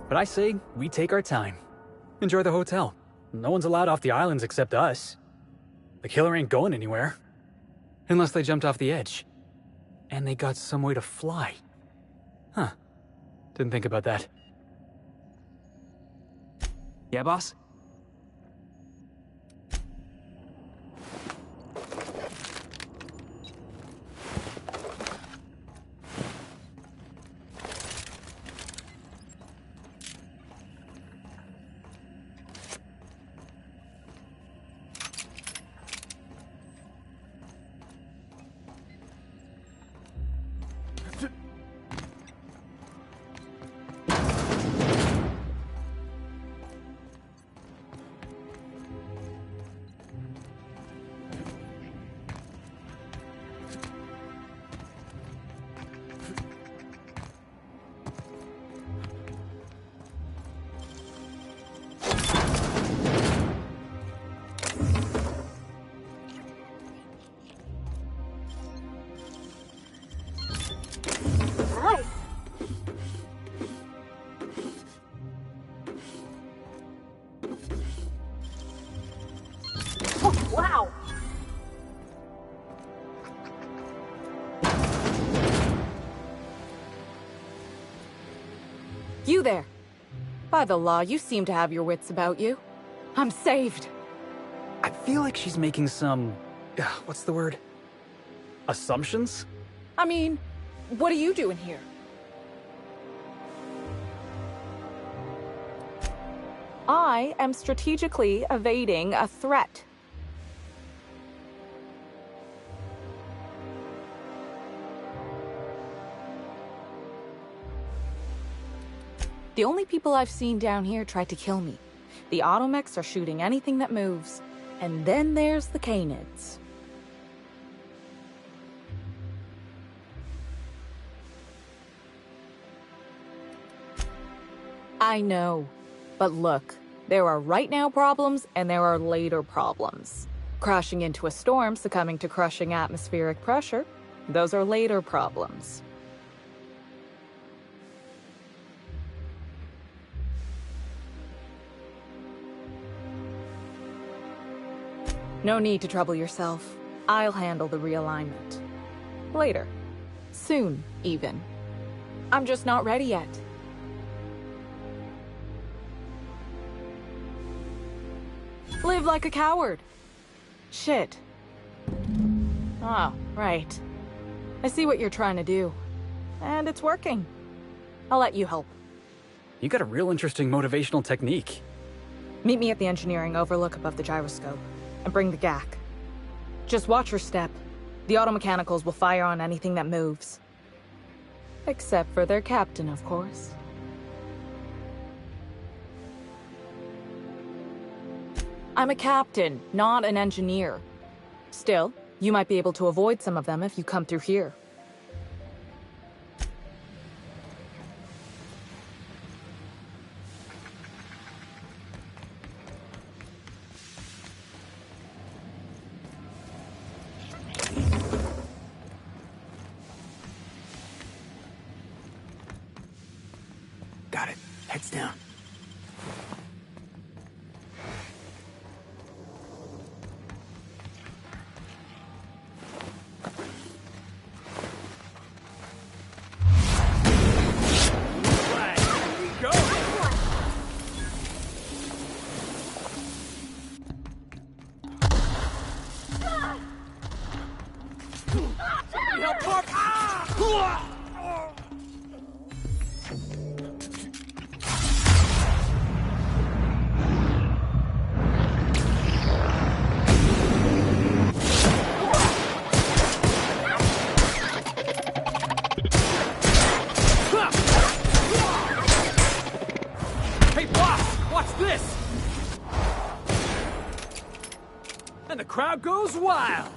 but I say we take our time. Enjoy the hotel. No one's allowed off the islands except us. The killer ain't going anywhere. Unless they jumped off the edge. And they got some way to fly. Huh. Didn't think about that. Yeah, boss? Wow! You there. By the law, you seem to have your wits about you. I'm saved. I feel like she's making some... what's the word? Assumptions? I mean, what are you doing here? I am strategically evading a threat. The only people I've seen down here try to kill me. The automechs are shooting anything that moves. And then there's the Canids. I know. But look, there are right now problems and there are later problems. Crashing into a storm, succumbing to crushing atmospheric pressure, those are later problems. No need to trouble yourself. I'll handle the realignment. Later. Soon, even. I'm just not ready yet. Live like a coward. Shit. Oh, right. I see what you're trying to do. And it's working. I'll let you help. You got a real interesting motivational technique. Meet me at the engineering overlook above the gyroscope. And bring the GAC. Just watch your step. The automechanicals will fire on anything that moves. Except for their captain, of course. I'm a captain, not an engineer. Still, you might be able to avoid some of them if you come through here. Got it. Heads down. and the crowd goes wild.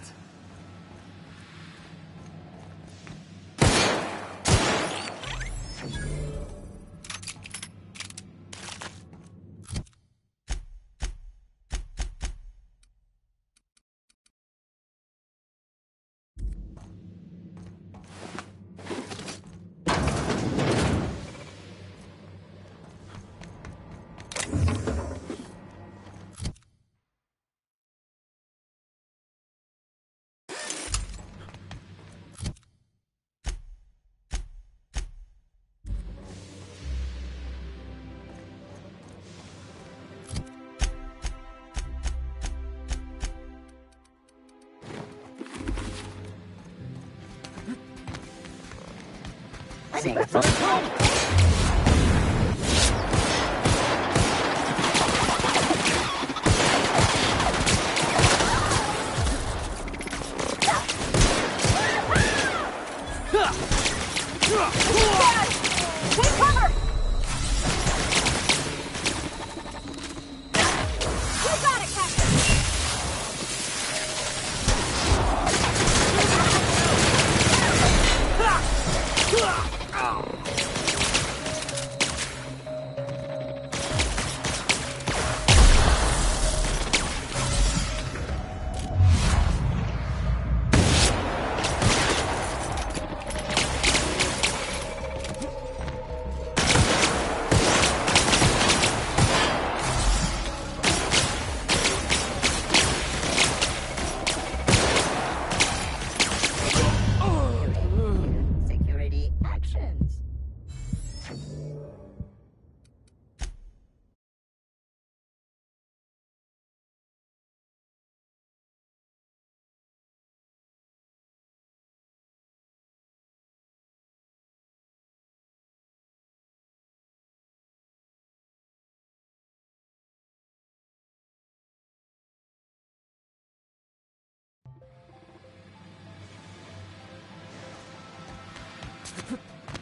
Security actions.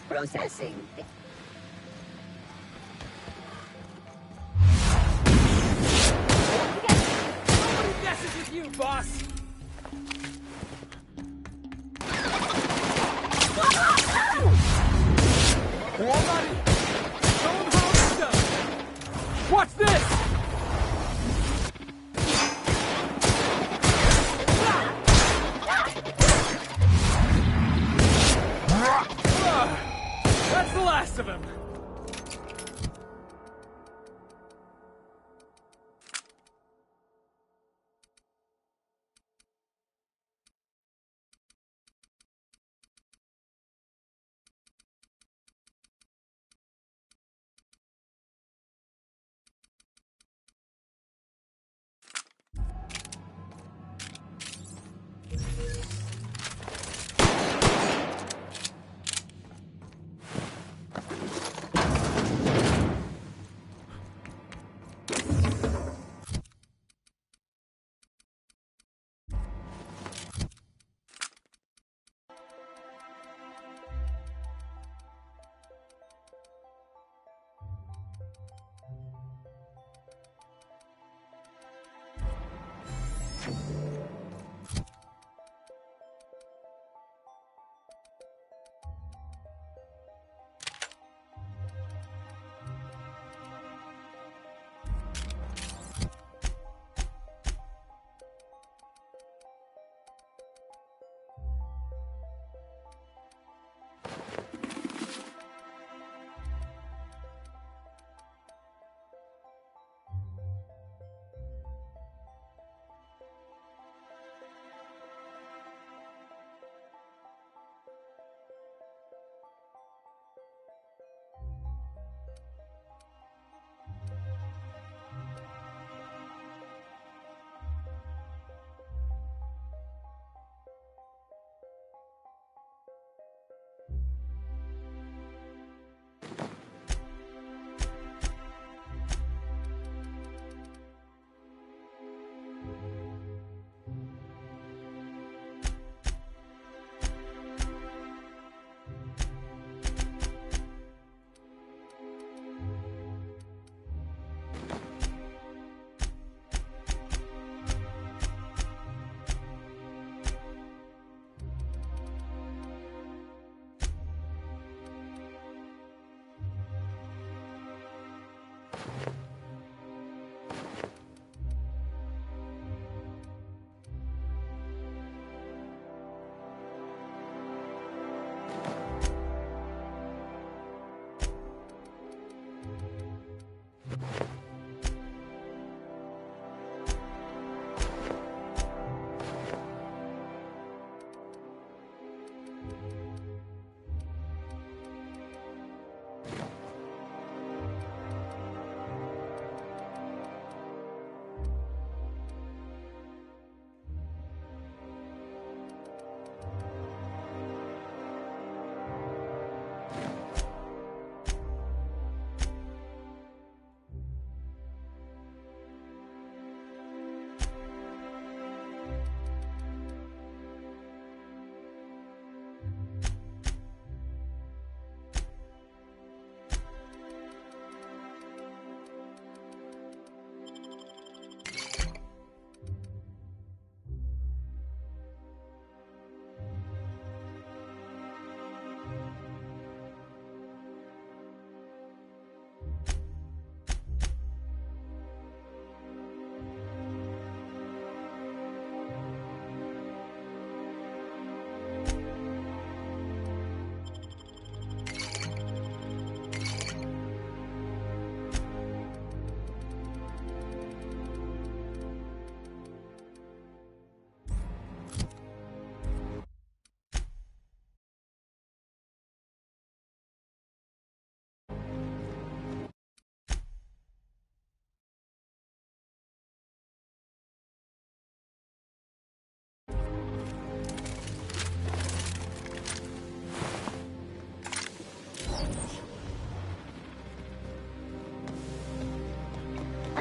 Processing. Nobody messes with you, boss. Watch this! That's the last of him.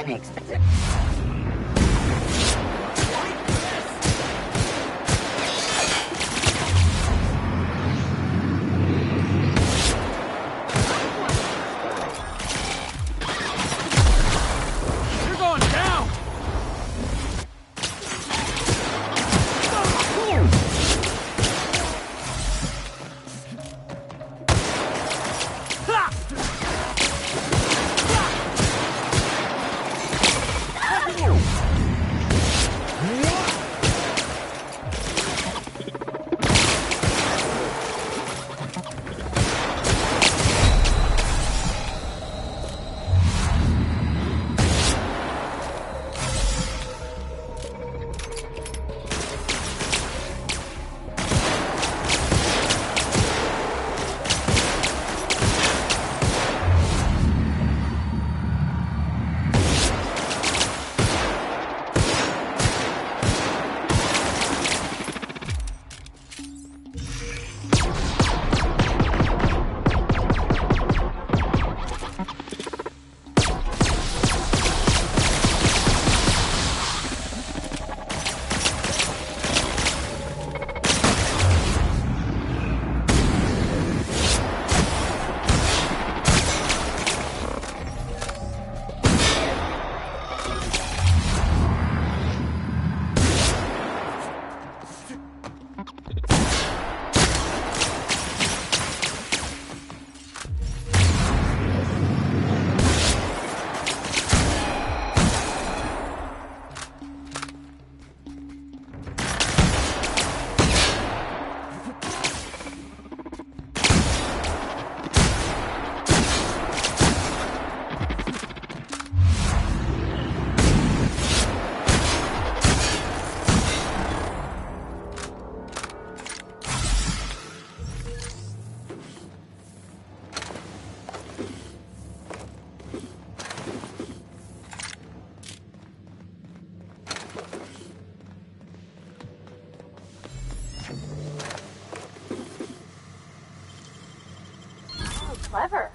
than expected. You're going down! Clever.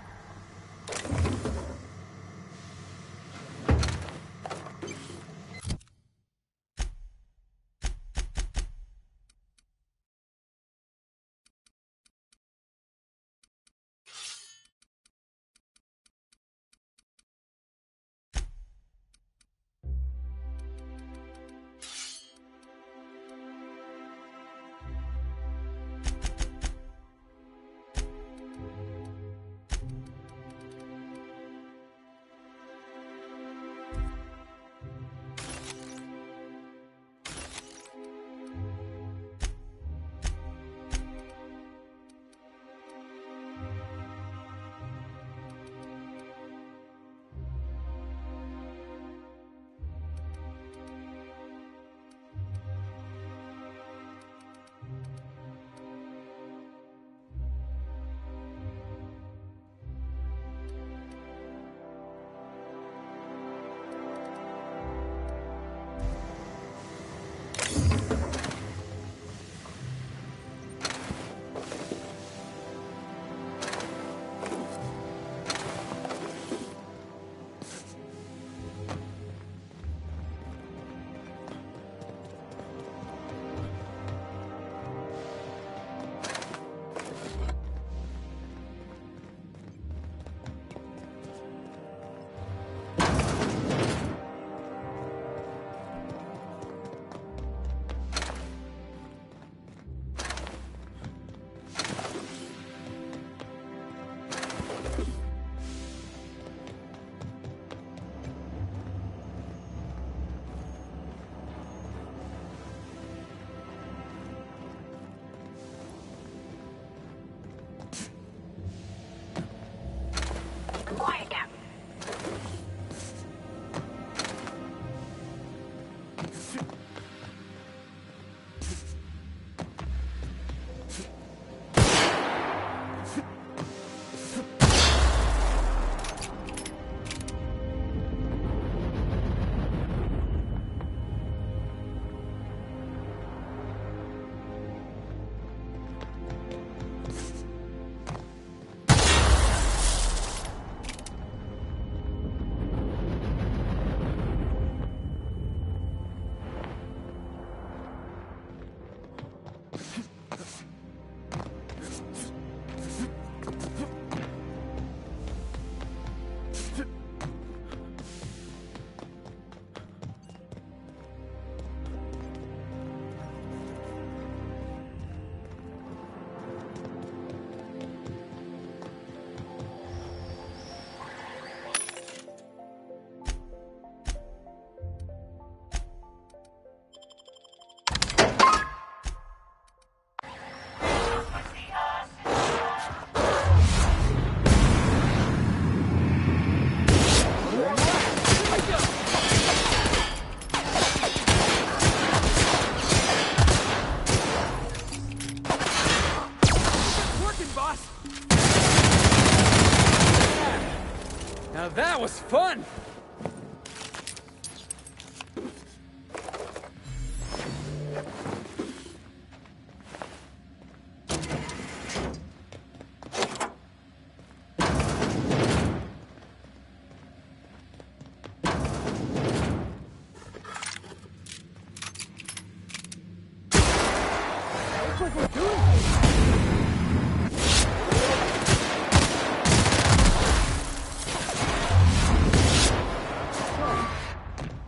on!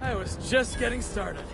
I was just getting started.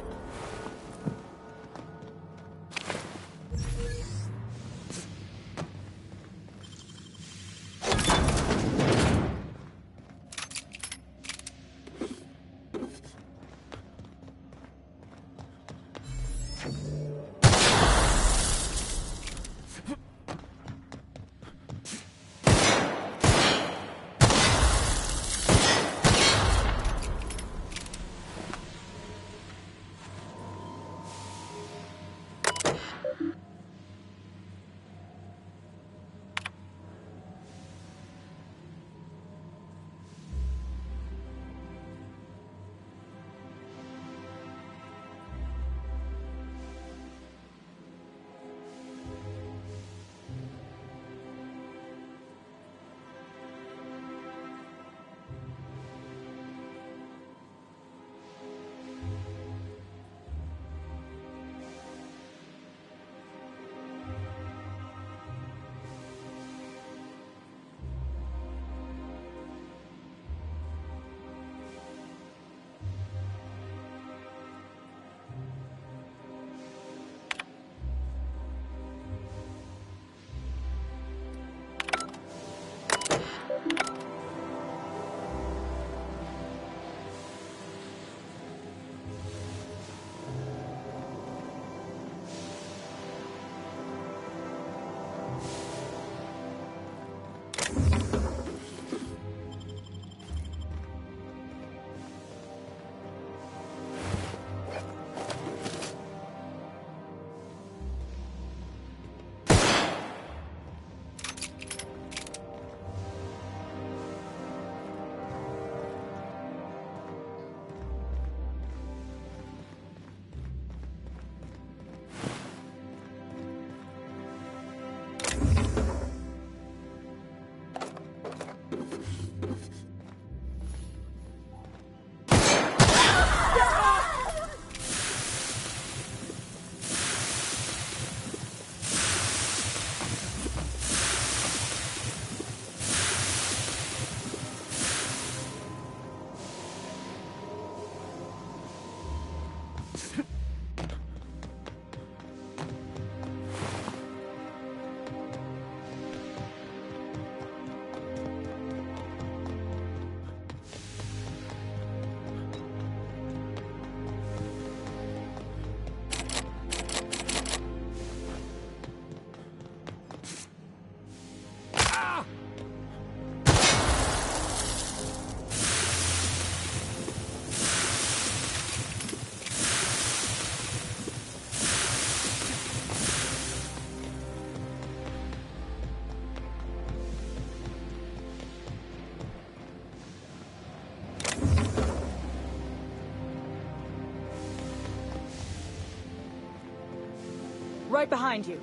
Right behind you.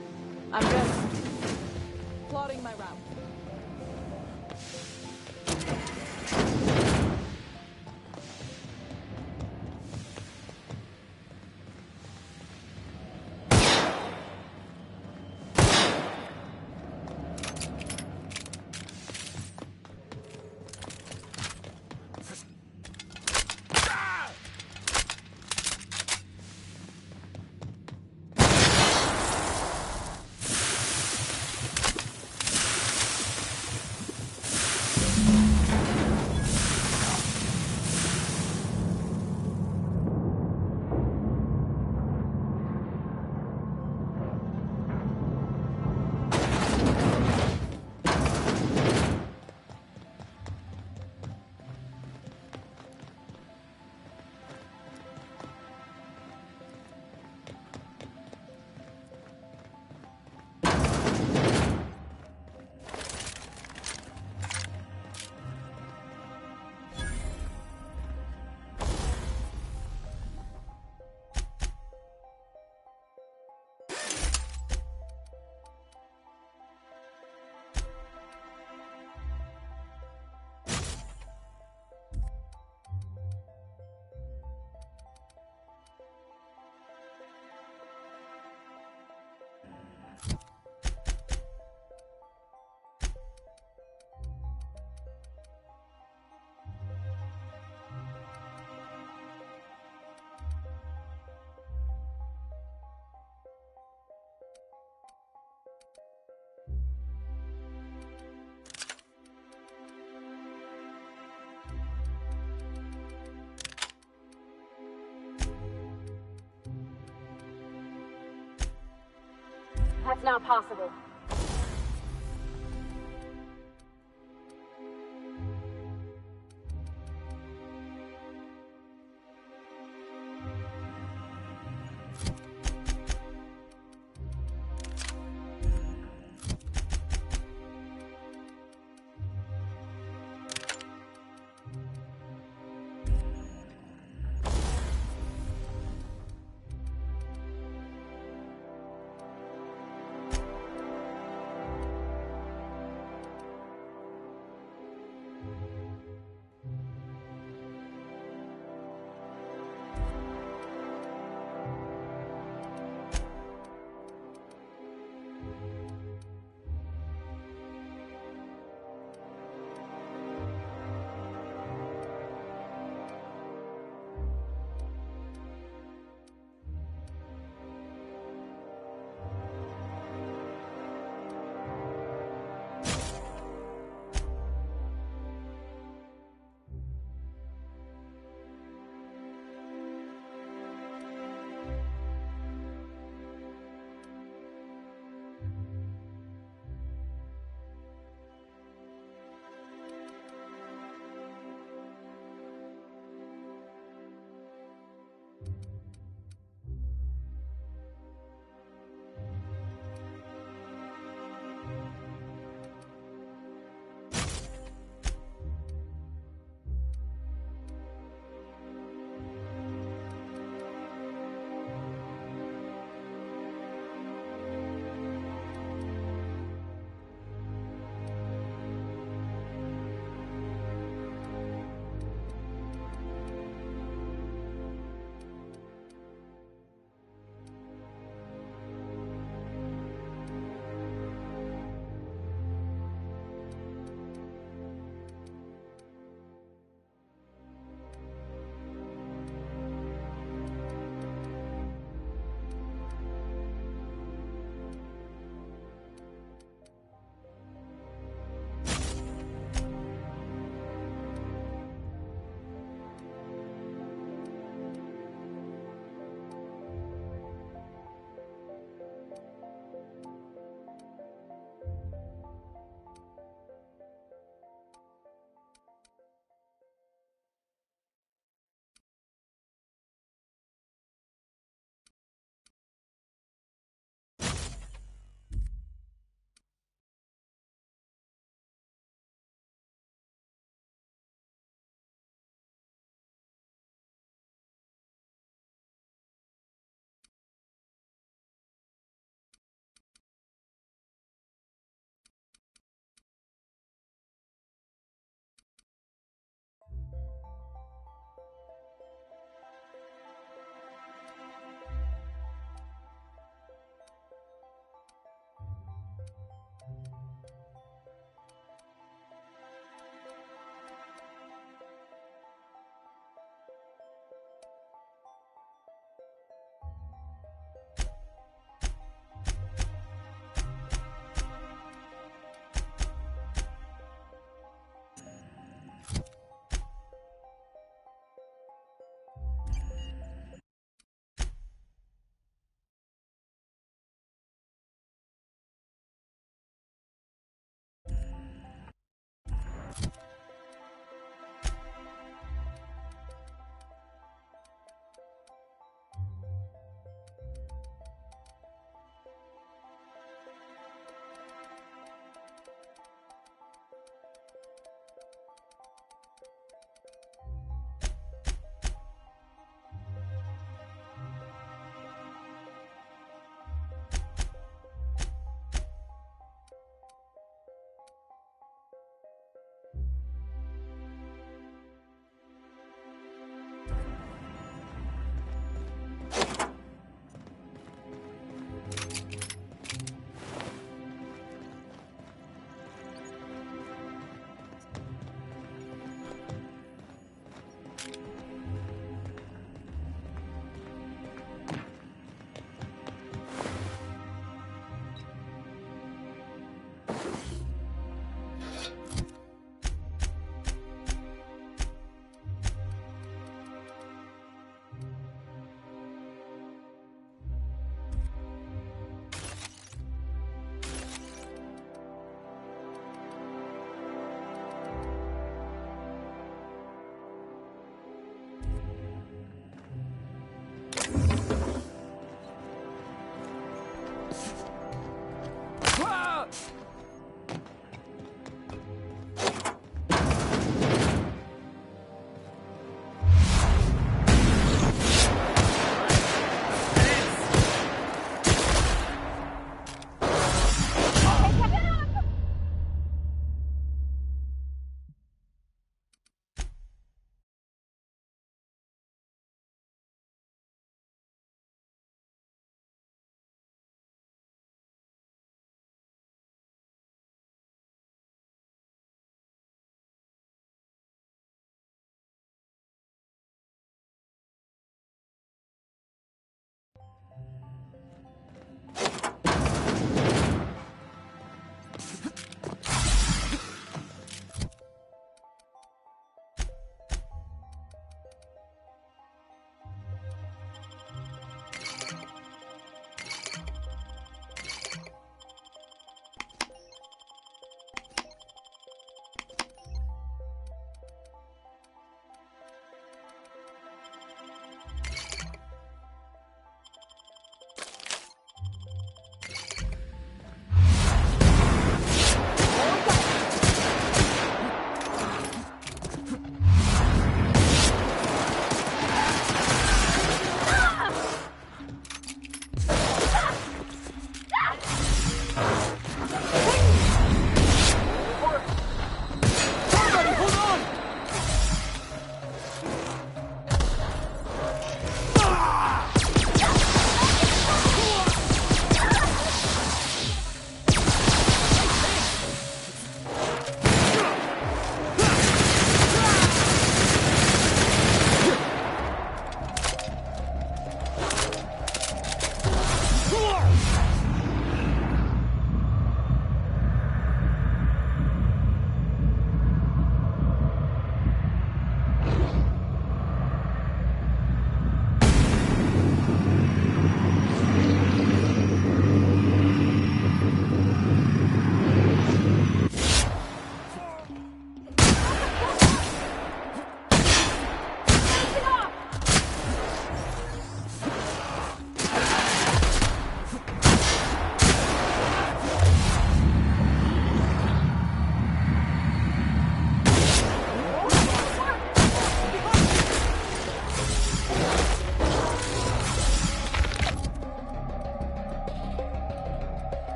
I'm just plotting my route. That's not possible.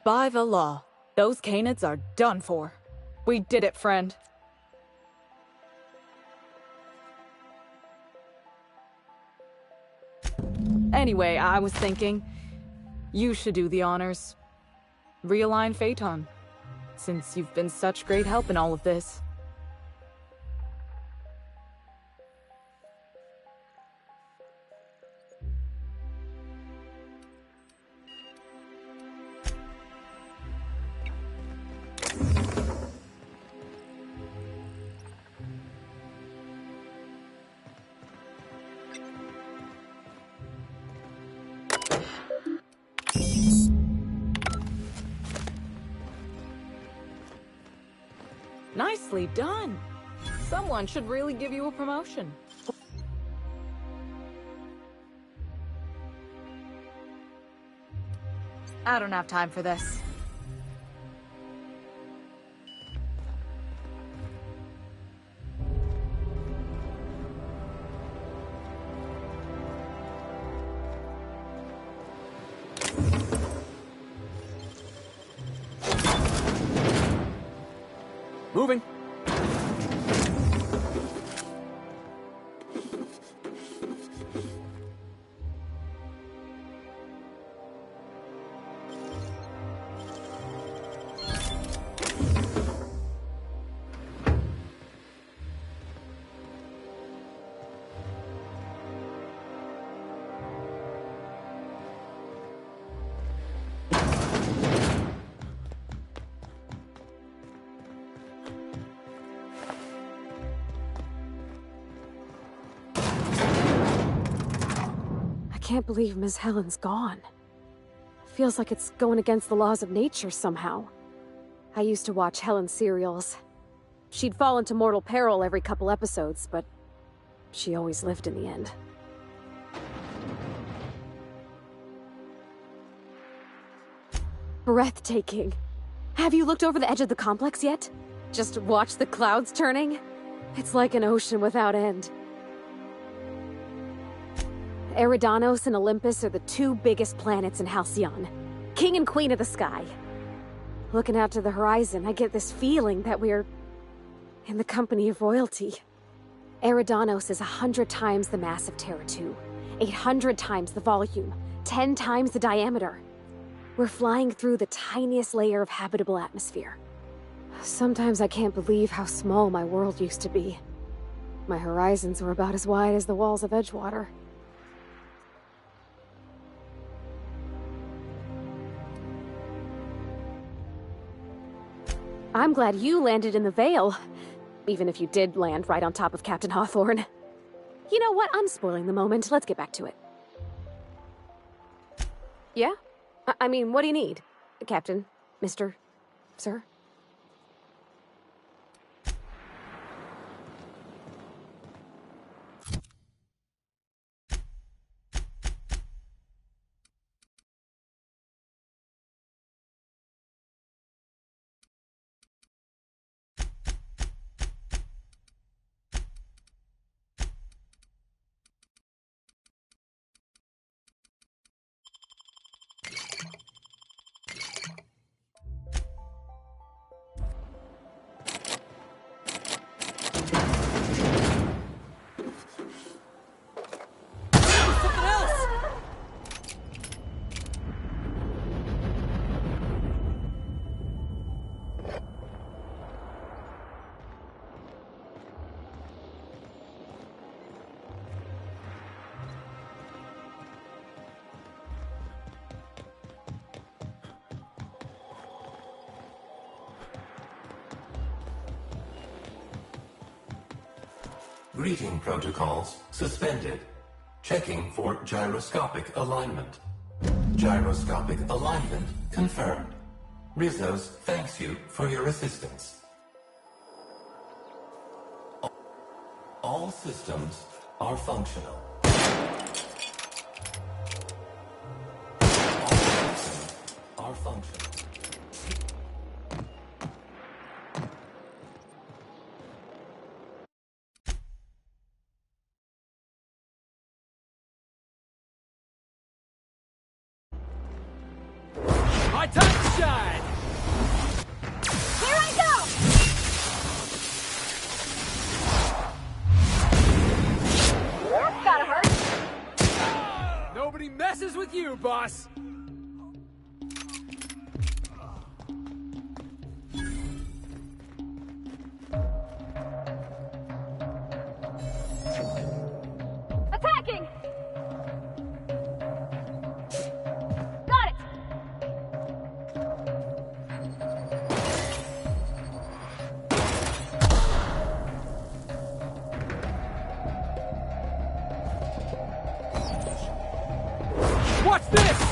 By the law, those Canids are done for. We did it, friend. Anyway, I was thinking, you should do the honors. Realign Phaeton, since you've been such great help in all of this. Nicely done. Someone should really give you a promotion. I don't have time for this. Moving. I can't believe Ms. Helen's gone. Feels like it's going against the laws of nature somehow. I used to watch Helen's serials. She'd fall into mortal peril every couple episodes, but she always lived in the end. Breathtaking. Have you looked over the edge of the complex yet? Just watch the clouds turning? It's like an ocean without end. Eridanos and Olympus are the two biggest planets in Halcyon. King and Queen of the Sky. Looking out to the horizon, I get this feeling that we're in the company of royalty. Eridanos is 100 times the mass of Terra 2, 800 times the volume, 10 times the diameter. We're flying through the tiniest layer of habitable atmosphere. Sometimes I can't believe how small my world used to be. My horizons were about as wide as the walls of Edgewater. I'm glad you landed in the Vale, even if you did land right on top of Captain Hawthorne. You know what? I'm spoiling the moment. Let's get back to it. Yeah? I mean, what do you need? Captain? Mr. Sir? Greeting protocols suspended. Checking for gyroscopic alignment. Gyroscopic alignment confirmed. Rizos thanks you for your assistance. All systems are functional. All systems are functional. My time to shine! Here I go! That's gotta hurt. Nobody messes with you, boss! Attacking! Got it! Watch this!